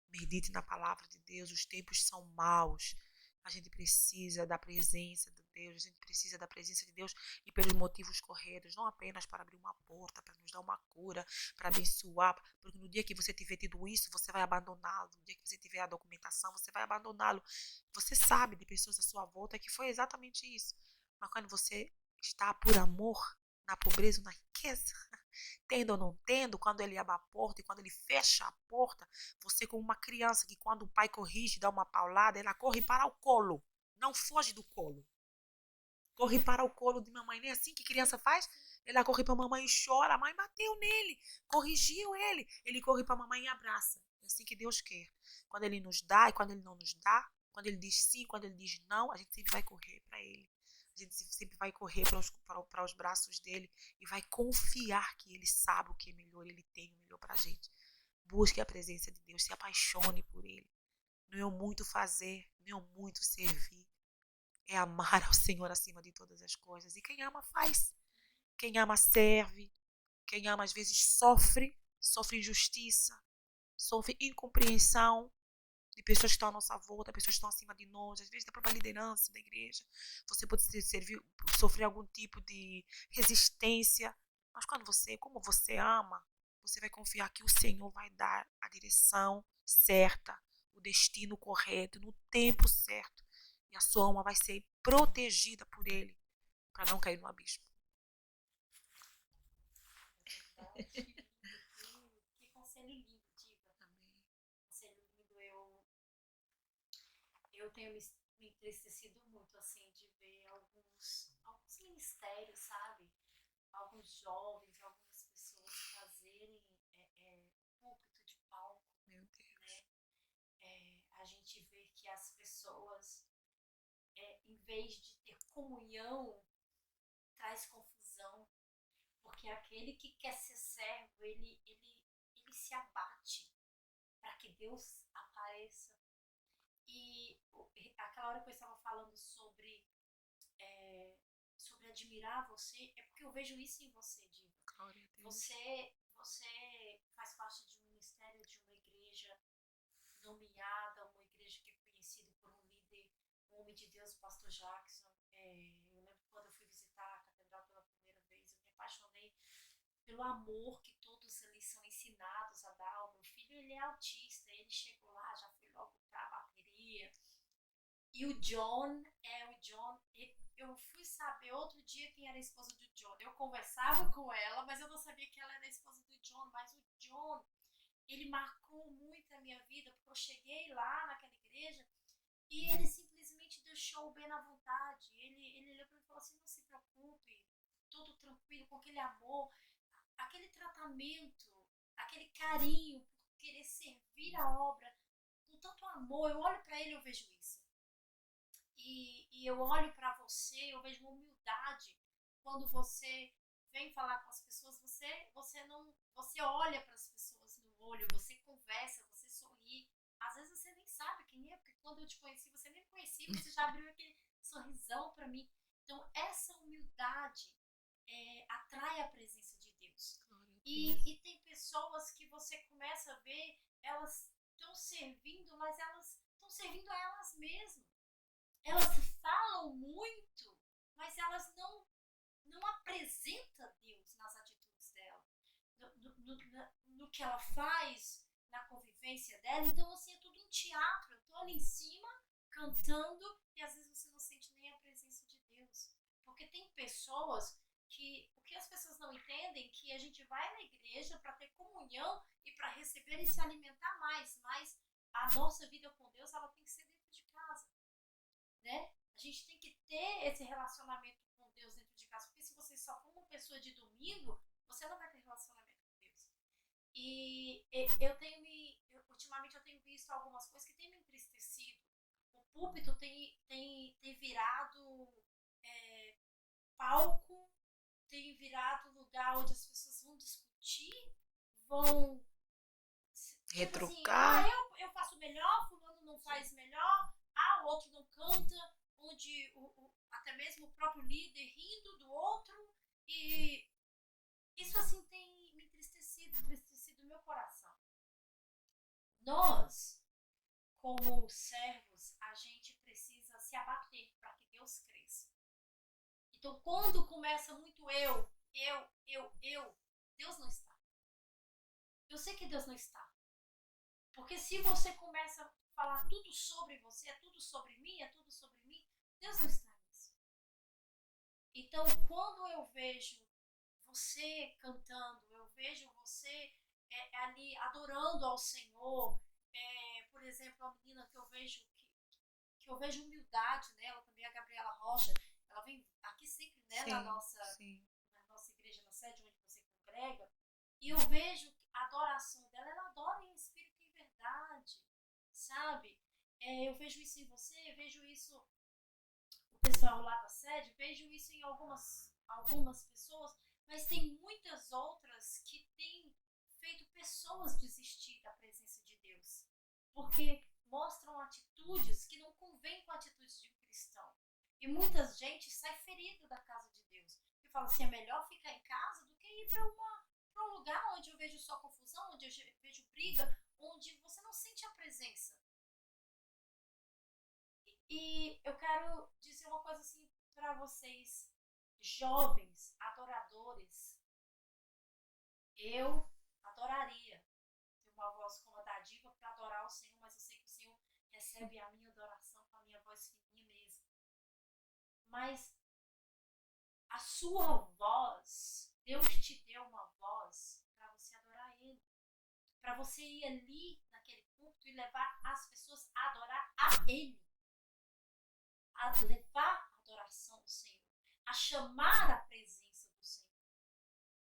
medite na palavra de Deus. Os tempos são maus. A gente precisa da presença de Deus, a gente precisa da presença de Deus e pelos motivos corretos, não apenas para abrir uma porta, para nos dar uma cura, para abençoar, porque no dia que você tiver tido isso, você vai abandoná-lo. No dia que você tiver a documentação, você vai abandoná-lo. Você sabe de pessoas à sua volta que foi exatamente isso. Mas quando você está por amor, na pobreza ou na riqueza, tendo ou não tendo, quando ele abre a porta e quando ele fecha a porta, você como uma criança que quando o pai corrige, dá uma paulada, ela corre para o colo, não foge do colo. Corre para o colo de mamãe, nem é assim que criança faz? Ela corre para a mamãe e chora, a mãe bateu nele, corrigiu ele, ele corre para a mamãe e abraça. É assim que Deus quer. Quando ele nos dá e quando ele não nos dá, quando ele diz sim, quando ele diz não, a gente sempre vai correr para ele. A gente sempre vai correr para os braços dele e vai confiar que ele sabe o que é melhor, ele tem o melhor para a gente. Busque a presença de Deus, se apaixone por ele. Não é o muito fazer, não é o muito servir. É amar ao Senhor acima de todas as coisas. E quem ama faz. Quem ama serve. Quem ama às vezes sofre injustiça, sofre incompreensão de pessoas que estão à nossa volta, pessoas que estão acima de nós, às vezes da própria liderança da igreja. Você pode sofrer algum tipo de resistência, mas como você ama, você vai confiar que o Senhor vai dar a direção certa, o destino correto, no tempo certo. E a sua alma vai ser protegida por Ele, para não cair no abismo. Que conselho lindo, Diva. Amém. Conselho lindo. Eu tenho me entristecido muito, assim, de ver alguns ministérios, sabe? Alguns jovens, algumas pessoas fazerem púlpito de palco, Meu Deus. né? A gente vê que as pessoas, em vez de ter comunhão, traz confusão, porque aquele que quer ser servo, ele se abate para que Deus apareça. E aquela hora que eu estava falando sobre admirar você, é porque eu vejo isso em você, Diva. Glória a Deus. Você faz parte de um ministério, de uma igreja nomeada, uma igreja que é conhecida por um líder, um homem de Deus, o pastor Jackson. Eu lembro quando eu fui visitar a catedral pela primeira vez, eu me apaixonei pelo amor que todos ali são ensinados a dar. O meu filho, ele é autista, ele chegou lá, já foi logo para a bateria. E o John, eu fui saber outro dia quem era a esposa do John. Eu conversava com ela, mas eu não sabia que ela era a esposa do John. Mas o John, ele marcou muito a minha vida, porque eu cheguei lá naquela igreja e ele simplesmente deixou o bem na vontade. Ele olhou para mim e falou assim, não se preocupe, tudo tranquilo, com aquele amor, aquele tratamento, aquele carinho por querer servir a obra, com tanto amor. Eu olho para ele e eu vejo isso. E eu olho para você, eu vejo uma humildade. Quando você vem falar com as pessoas, você olha para as pessoas no olho, você conversa, você sorri. às vezes você nem sabe quem é, porque quando eu te conheci, você nem me conhecia, você já abriu aquele sorrisão para mim. Então, essa humildade atrai a presença de Deus. E tem pessoas que você começa a ver, elas estão servindo, mas elas estão servindo a elas mesmas. Elas falam muito, mas elas não apresentam Deus nas atitudes dela, no que ela faz, na convivência dela. Então, assim, é tudo um teatro. Eu tô ali em cima, cantando, e às vezes você não sente nem a presença de Deus. Porque tem pessoas que, o que as pessoas não entendem, que a gente vai na igreja para ter comunhão e para receber e se alimentar mais, mas a nossa vida com Deus, ela tem que ser dentro de casa, né? A gente tem que ter esse relacionamento com Deus dentro de casa, porque se você só for uma pessoa de domingo, você não vai ter relacionamento com Deus. E ultimamente eu tenho visto algumas coisas que têm me entristecido. O púlpito tem virado palco, tem virado lugar onde as pessoas vão discutir, vão retrucar. Tipo assim, eu faço melhor, fulano não faz melhor, o outro não canta, onde até mesmo o próprio líder rindo do outro. E isso assim tem me entristecido o meu coração. Nós, como servos, a gente precisa se abater para que Deus cresça. Então, quando começa muito eu, Deus não está. Eu sei que Deus não está. Porque se você começa a falar tudo sobre você, é tudo sobre mim, Deus não está nisso. Então, quando eu vejo você cantando, eu vejo você ali adorando ao Senhor, por exemplo, a menina que eu vejo humildade nela, também a Gabriela Rocha, ela vem aqui sempre, né, na nossa igreja, na sede onde você congrega, e eu vejo a adoração dela, ela adora em espírito e em verdade, sabe? Eu vejo isso em você, vejo isso o pessoal lá da sede, vejo isso em algumas pessoas, mas tem muitas outras que têm feito pessoas desistir da presença de Deus, porque mostram atitudes que não convêm com atitudes de um cristão. E muita gente sai ferida da casa de Deus. E fala assim, é melhor ficar em casa do que ir para um lugar onde eu vejo só confusão, onde eu vejo briga, onde você não sente a presença. E eu quero dizer uma coisa assim para vocês, jovens, adoradores. Eu adoraria ter uma voz como a da diva para adorar o Senhor, mas eu sei que o Senhor recebe a minha adoração com a minha voz fininha mesmo. Mas a sua voz, Deus te deu uma voz para você adorar Ele. Para você ir ali naquele culto e levar as pessoas a adorar a Ele. A levar a adoração do Senhor. A chamar a presença do Senhor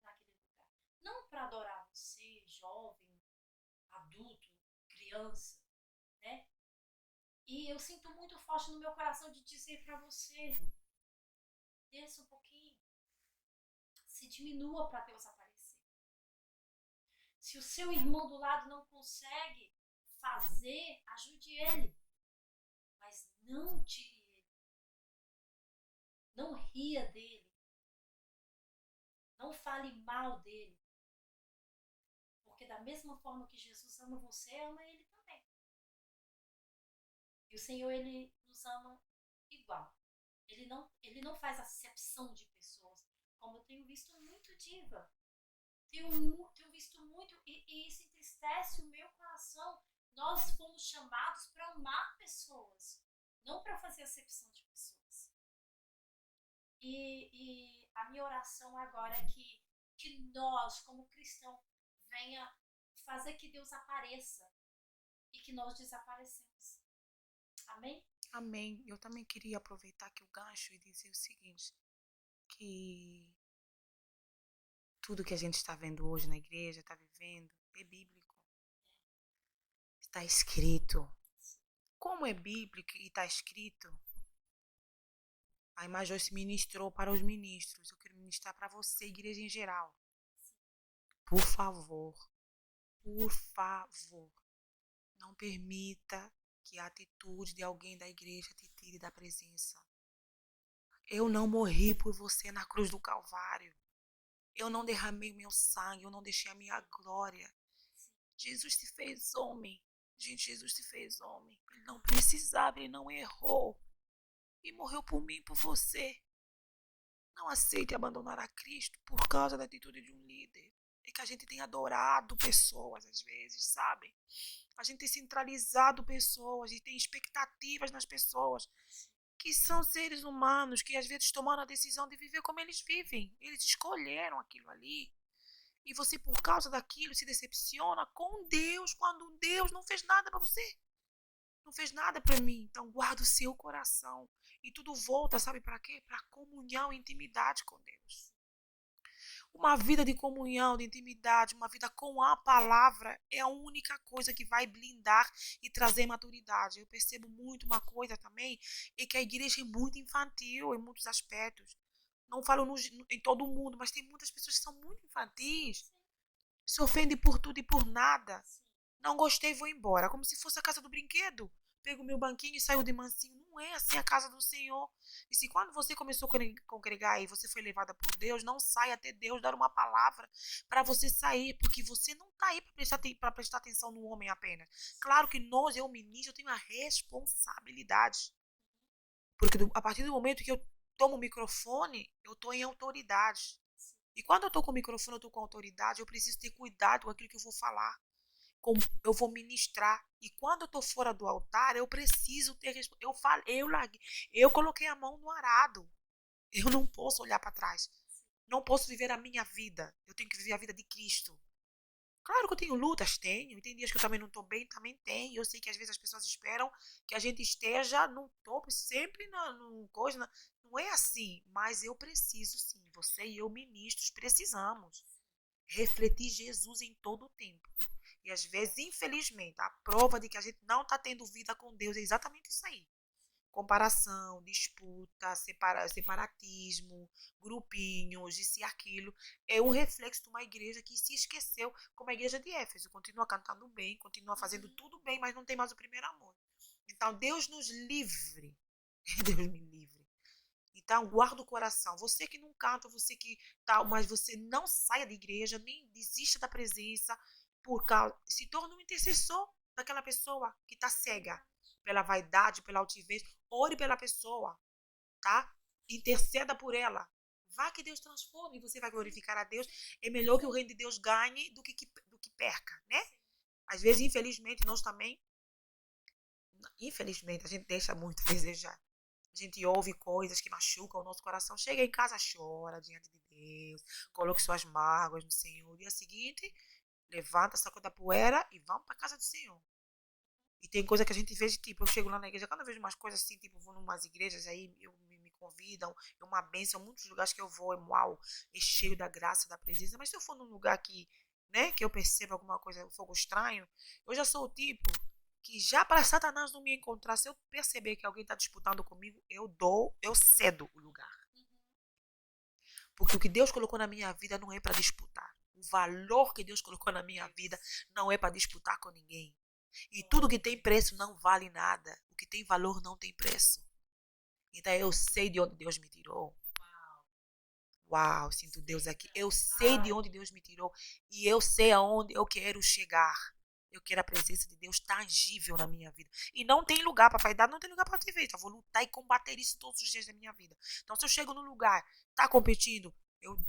naquele lugar. Não para adorar você, jovem, adulto, criança, né? E eu sinto muito forte no meu coração de dizer para você, desça um pouquinho, se diminua para Deus aparecer. Se o seu irmão do lado não consegue fazer, ajude ele, mas não tire ele. Não ria dele. Não fale mal dele. Porque da mesma forma que Jesus ama você, ama ele também. E o Senhor, ele nos ama igual. Ele não faz acepção de pessoas, como eu tenho visto muito diva. Tenho visto muito, e isso entristece o meu coração. Nós fomos chamados para amar pessoas, não para fazer acepção de pessoas. E a minha oração agora é que nós, como cristãos, venha fazer que Deus apareça e que nós desaparecemos. Amém? Amém. Eu também queria aproveitar aqui o gancho e dizer o seguinte, que tudo que a gente está vendo hoje na igreja, está vivendo, é bíblico. Está escrito. Como é bíblico e está escrito, a irmã Joyce ministrou para os ministros. Eu quero ministrar para você, igreja em geral. Por favor, Não permita que a atitude de alguém da igreja te tire da presença. Eu não morri por você na cruz do Calvário. Eu não derramei o meu sangue, eu não deixei a minha glória. Jesus te fez homem. Gente, Jesus te fez homem. Ele não precisava, ele não errou. E morreu por mim e por você. Não aceite abandonar a Cristo por causa da atitude de um líder. É que a gente tem adorado pessoas às vezes, sabe? A gente tem centralizado pessoas e tem expectativas nas pessoas que são seres humanos que às vezes tomaram a decisão de viver como eles vivem. Eles escolheram aquilo ali. E você, por causa daquilo, se decepciona com Deus quando Deus não fez nada para você. Não fez nada para mim. Então, guarda o seu coração. E tudo volta, sabe para quê? Para comunhão e intimidade com Deus. Uma vida de comunhão, de intimidade, uma vida com a palavra é a única coisa que vai blindar e trazer maturidade. Eu percebo muito uma coisa também, é que a igreja é muito infantil em muitos aspectos. Não falo em todo mundo, mas tem muitas pessoas que são muito infantis. Se ofendem por tudo e por nada. Não gostei, vou embora. Como se fosse a casa do brinquedo. Pego meu banquinho e saio de mansinho. Não é assim a casa do Senhor. E se quando você começou a congregar e você foi levada por Deus, não saia até Deus dar uma palavra para você sair, porque você não está aí para prestar atenção no homem apenas. Claro que nós, eu ministro, eu tenho a responsabilidade. Porque a partir do momento que eu tomo o microfone, eu estou em autoridade. E quando eu estou com o microfone, eu estou com autoridade, eu preciso ter cuidado com aquilo que eu vou falar. Como eu vou ministrar. E quando eu estou fora do altar, eu preciso ter eu coloquei a mão no arado. Eu não posso olhar para trás. Não posso viver a minha vida. Eu tenho que viver a vida de Cristo. Claro que eu tenho lutas, tenho. E tem dias que eu também não estou bem, também tenho. Eu sei que às vezes as pessoas esperam que a gente esteja no topo, sempre no coisa. Não é assim. Mas eu preciso sim. Você e eu, ministros, precisamos refletir Jesus em todo o tempo. E às vezes, infelizmente, a prova de que a gente não está tendo vida com Deus é exatamente isso aí. Comparação, disputa, separatismo, grupinhos, isso e aquilo. É um reflexo de uma igreja que se esqueceu, como a igreja de Éfeso. Continua cantando bem, continua fazendo tudo bem, mas não tem mais o primeiro amor. Então, Deus nos livre. Deus me livre. Então, guarda o coração. Você que não canta, você que tal, mas você não saia da igreja, nem desista da presença, por causa, se torne um intercessor daquela pessoa que está cega pela vaidade, pela altivez. Ore pela pessoa, tá? Interceda por ela. Vá que Deus transforme e você vai glorificar a Deus. É melhor que o reino de Deus ganhe do que perca, né? Às vezes, infelizmente, nós também, infelizmente, a gente deixa muito a desejar. A gente ouve coisas que machucam o nosso coração. Chega em casa, chora diante de Deus. Coloque suas mágoas no Senhor. No dia seguinte, levanta, sacuda da poeira e vamos para a casa do Senhor. E tem coisa que a gente vê, tipo, eu chego lá na igreja, quando eu vejo umas coisas assim, tipo, vou em umas igrejas aí, me convidam, é uma bênção, muitos lugares que eu vou, uau, é cheio da graça, da presença, mas se eu for num lugar que, né, que eu percebo alguma coisa, um fogo estranho, eu já sou o tipo que já para Satanás não me encontrar, se eu perceber que alguém está disputando comigo, eu cedo o lugar. Porque o que Deus colocou na minha vida não é para disputar. O valor que Deus colocou na minha vida não é para disputar com ninguém. E tudo que tem preço não vale nada. O que tem valor não tem preço. Então eu sei de onde Deus me tirou. Uau, sinto Deus aqui. Eu sei de onde Deus me tirou. E eu sei aonde eu quero chegar. Eu quero a presença de Deus tangível na minha vida. E não tem lugar para vaidade, não tem lugar para TV. Eu vou lutar e combater isso todos os dias da minha vida. Então, se eu chego no lugar, tá competindo,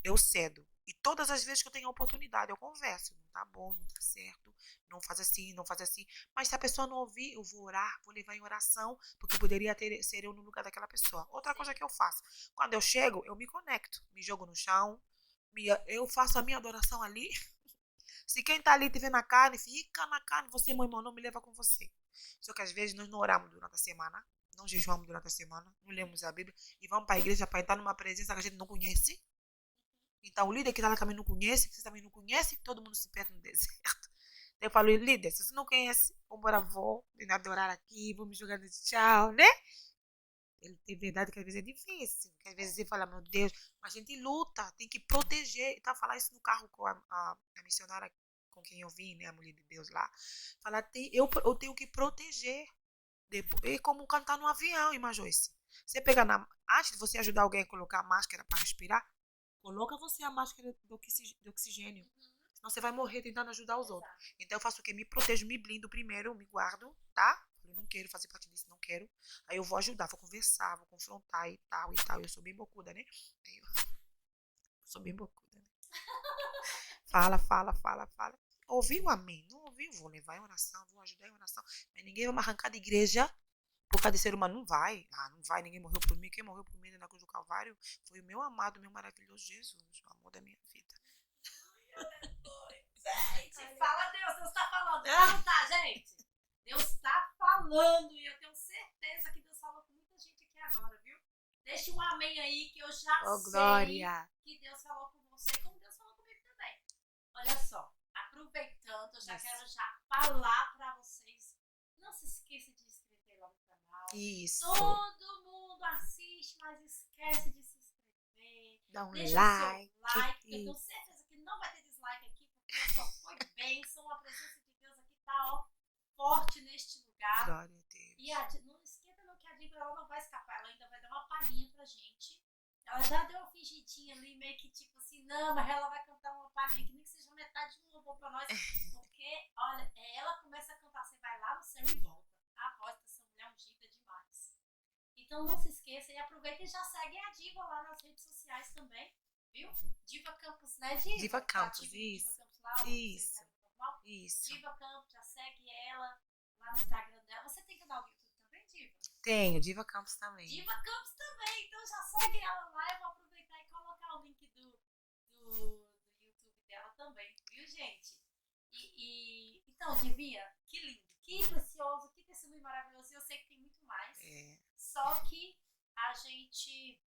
eu cedo. E todas as vezes que eu tenho a oportunidade, eu converso. Não tá bom, não tá certo. Não faz assim, não faz assim. Mas se a pessoa não ouvir, eu vou orar, vou levar em oração, porque poderia ser eu no lugar daquela pessoa. Outra coisa que eu faço, quando eu chego, eu me conecto, me jogo no chão, eu faço a minha adoração ali. Se quem está ali te vê na carne, fica na carne, você, meu irmão, não me leva com você. Só que às vezes nós não oramos durante a semana, não jejuamos durante a semana, não lemos a Bíblia e vamos para a igreja para entrar numa presença que a gente não conhece. Então o líder que está lá também não conhece, você também não conhece, todo mundo se perde no deserto. Eu falo, líder, se você não conhece, vamos embora, vou adorar aqui, vamos jogar nesse tchau, né? É verdade que às vezes é difícil, que às vezes você fala, meu Deus, mas a gente luta, tem que proteger. Então, falar isso no carro com a missionária com quem eu vim, né, a mulher de Deus lá, fala, eu tenho que proteger. É como cantar no avião, irmã Joyce. Você pega antes de você ajudar alguém a colocar a máscara para respirar, coloca você a máscara de oxigênio. Senão você vai morrer tentando ajudar os outros. Exato. Então eu faço o quê? Me protejo, me blindo primeiro, me guardo, tá? Eu não quero fazer parte disso, não quero. Aí eu vou ajudar, vou conversar, vou confrontar e tal e tal. Eu sou bem bocuda, né? Aí eu sou bem bocuda, né? Fala, fala, fala, fala. Ouviu, amém? Não ouviu? Vou levar em oração, vou ajudar em oração. Mas ninguém vai me arrancar de igreja por causa de ser humano. Não vai. Ah, não vai. Ninguém morreu por mim. Quem morreu por mim na cruz do Calvário foi o meu amado, meu maravilhoso Jesus, o amor da minha vida. Gente, fala Deus, Deus tá falando. Não tá, gente? Deus tá falando e eu tenho certeza que Deus falou com muita gente aqui agora, viu? Deixa um amém aí que eu já Oh, sei glória. que Deus falou com você, como Deus falou comigo também. Olha só, aproveitando, eu já quero já falar pra vocês. Não se esqueça de se inscrever lá no canal. Isso. Todo mundo assiste, mas esquece de se inscrever. Dá um Deixa like. o seu like, eu tenho certeza que não vai ter dislike aqui, porque só foi bênção. A presença de Deus aqui tá, ó, forte neste lugar. Glória a Deus. E não esquenta não que a Diva ela não vai escapar, ela ainda vai dar uma palhinha pra gente. Ela já deu uma fingidinha ali, meio que tipo assim, não, mas ela vai cantar uma palhinha que nem que seja metade de um louvor pra nós. Porque, olha, ela começa a cantar, você vai lá no céu e volta. A voz dessa mulher ungida demais. Então não se esqueça e aproveita e já segue a Diva lá nas redes sociais também, viu? Diva Campos, né, Diva? Diva Campos, Diva isso. Campos lá, Isso. Isso. Diva Campos, já segue ela lá no Instagram dela. Você tem canal do YouTube também, Diva? Tenho, Diva Campos também. Diva Campos também, então já segue ela lá. Eu vou aproveitar e colocar o link do YouTube dela também, viu, gente? Então, Divinha, que lindo, que precioso, que testemunho maravilhoso. E eu sei que tem muito mais. Só que a gente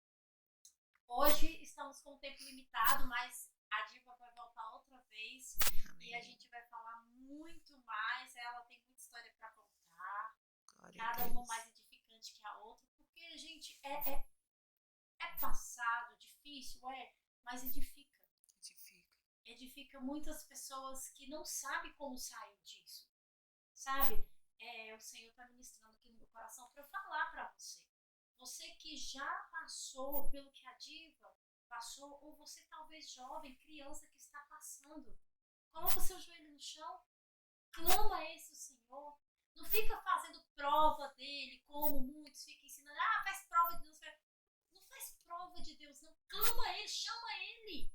hoje estamos com um tempo limitado, mas a Diva vai voltar outra vez. Amém. E a gente vai falar muito mais. Ela tem muita história para contar. Glória cada uma mais edificante que a outra. Porque, gente, é passado, difícil, mas edifica. Edifica muitas pessoas que não sabem como sair disso. Sabe? O Senhor está ministrando aqui no meu coração para eu falar para você. Você que já passou pelo que a Diva passou, ou você talvez jovem, criança que está passando, coloca o seu joelho no chão, clama esse o Senhor. Não fica fazendo prova dele, como muitos ficam ensinando. Ah, faz prova de Deus. Não faz prova de Deus, não. Clama ele, chama ele.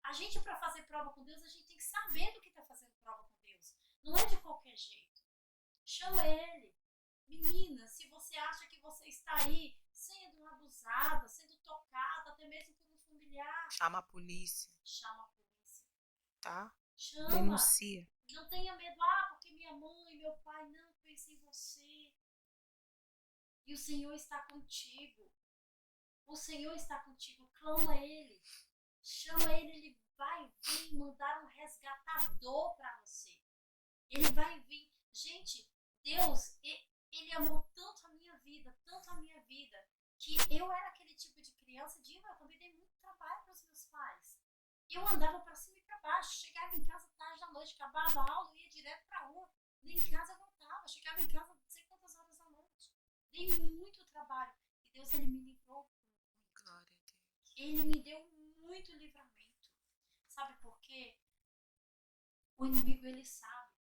A gente, para fazer prova com Deus, a gente tem que saber do que está fazendo prova com Deus. Não é de qualquer jeito. Chama ele. Menina, se você acha que você está aí sendo abusada, sendo tocada, até mesmo por um familiar, chama a polícia. Chama a polícia. Tá? Chama. Denuncia. Não tenha medo, porque minha mãe, meu pai, não, pensa em você. E o Senhor está contigo. O Senhor está contigo. Clama ele. Chama ele, ele vai vir mandar um resgatador para você. Ele vai vir. Gente, Deus, ele amou tanto a minha vida, que eu era aquele tipo de criança, Diva, eu também dei muito trabalho para os meus pais. Eu andava para cima e para baixo, chegava em casa tarde da noite, acabava a aula, ia direto para a rua. Nem em casa eu voltava, chegava em casa não sei quantas horas da noite. Dei muito trabalho. E Deus, ele me livrou. Glória a Deus. Ele me deu muito livramento. Sabe por quê? O inimigo, ele sabe.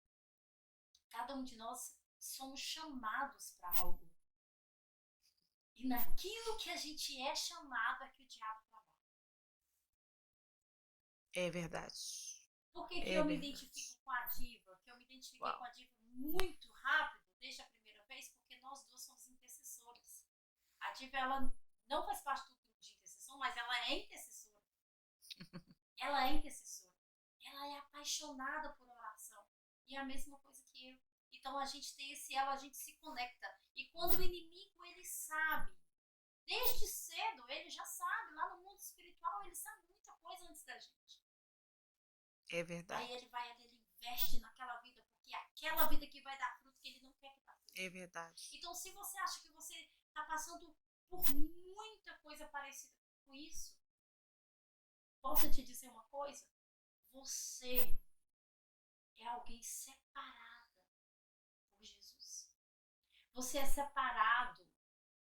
Cada um de nós somos chamados para algo. E naquilo que a gente é chamado é que o diabo trabalha. É verdade. Por que eu me identifico com a Diva? Que eu me identifiquei com a Diva muito rápido, desde a primeira vez, porque nós duas somos intercessoras. A Diva, ela não faz parte do grupo de intercessão, mas ela é intercessora. Ela é intercessora. Ela é apaixonada por oração. E é a mesma coisa que eu. Então a gente tem esse elo, a gente se conecta. E quando o inimigo, ele sabe, desde cedo, ele já sabe, lá no mundo espiritual, ele sabe muita coisa antes da gente. É verdade. Aí ele investe naquela vida, porque é aquela vida que vai dar fruto que ele não quer que dá fruto. É verdade. Então, se você acha que você está passando por muita coisa parecida com isso, posso te dizer uma coisa? Você é alguém separada por Jesus. Você é separado.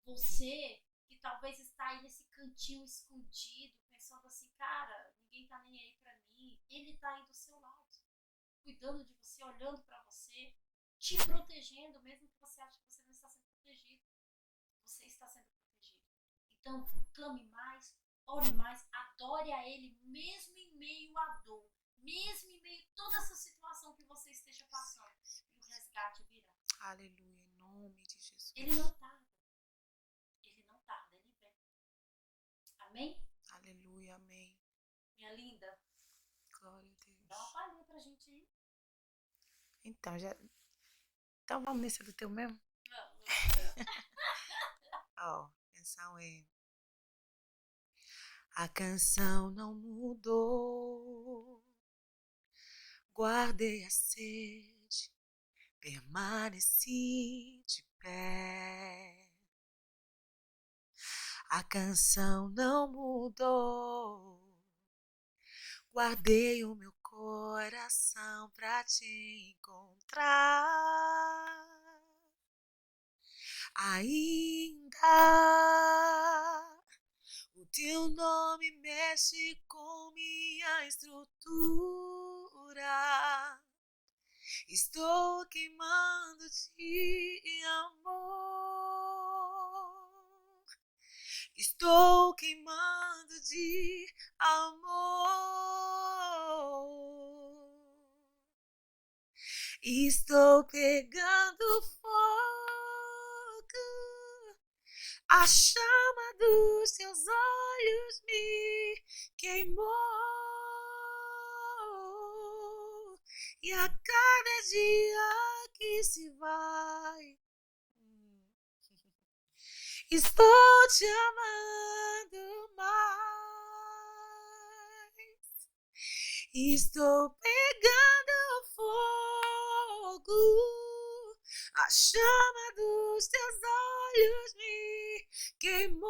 Você que talvez está aí nesse cantinho escondido, pensando assim, cara, ninguém tá nem aí pra mim. Ele tá aí do seu lado, cuidando de você, olhando pra você, te protegendo, mesmo que você ache que você não está sendo protegido. Você está sendo protegido. Então, clame mais, ore mais, adore a Ele, mesmo em meio à dor, mesmo em meio a toda essa situação que você esteja passando. E o resgate virá. Aleluia, em nome de Jesus. Ele não tarda. Ele não tarda, Ele vem. Amém? Aleluia, amém. Minha linda, Glória a Deus. dá uma palhinha pra gente ir. Então vamos nesse do teu mesmo? Vamos. A canção é... A canção não mudou, guardei a sede, permaneci de pé. A canção não mudou, guardei o meu coração pra te encontrar. Ainda o teu nome mexe com minha estrutura. Estou queimando de amor. Estou queimando de amor. Estou pegando fogo. A chama dos teus olhos me queimou. E a cada dia que se vai, estou te amando mais. Estou pegando fogo. A chama dos teus olhos me queimou.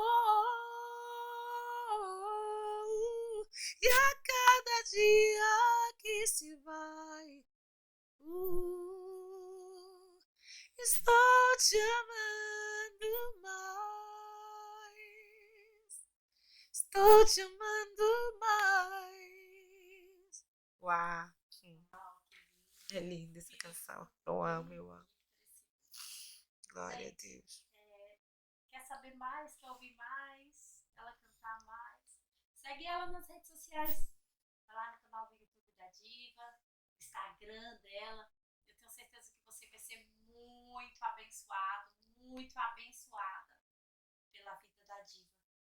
E a cada dia que se vai, estou te amando mais. Estou te amando mais. Uau! É linda essa canção. Eu amo, eu amo. Glória a Deus. Quer saber mais? Quer ouvir mais? Ela cantar mais? Segue ela nas redes sociais. Vai lá no canal do YouTube da Diva, Instagram dela. Eu tenho certeza que você vai ser muito abençoado, muito abençoada pela vida da Diva.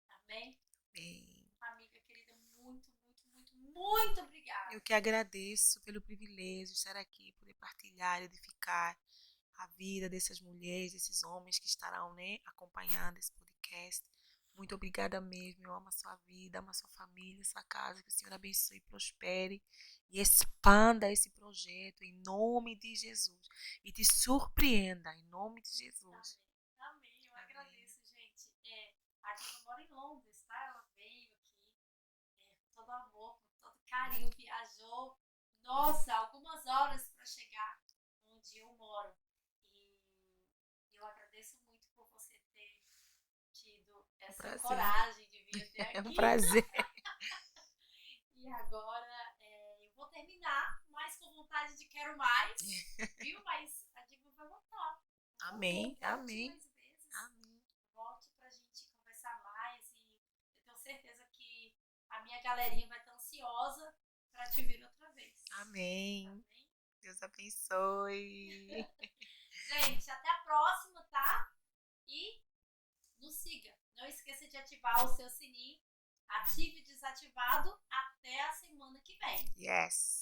Amém? Amém. Amiga querida, muito, muito, muito, muito obrigada. Eu que agradeço pelo privilégio de estar aqui, poder partilhar, edificar a vida dessas mulheres, desses homens que estarão, acompanhando esse podcast. Muito obrigada mesmo. Eu amo a sua vida, amo a sua família, a sua casa. Que o Senhor abençoe e prospere e expanda esse projeto em nome de Jesus. E te surpreenda em nome de Jesus. Amém. Eu agradeço, gente. A Diva mora em Londres, tá? Ela veio aqui com todo amor, com todo carinho, viajou. Nossa, algumas horas para chegar onde eu moro. E eu agradeço muito por você ter tido essa coragem de vir até aqui. É um prazer. E agora eu vou terminar, mas com vontade de quero mais, viu? Mas a Diva vai voltar. Amém, Volte amém. mais vezes. Amém. Volte pra gente conversar mais. E eu tenho certeza que a minha galerinha vai estar ansiosa pra te ver outra vez. Amém. Amém? Deus abençoe. Gente, até a próxima, tá? E nos siga. Não esqueça de ativar o seu sininho. Ative desativado até a semana que vem. Yes.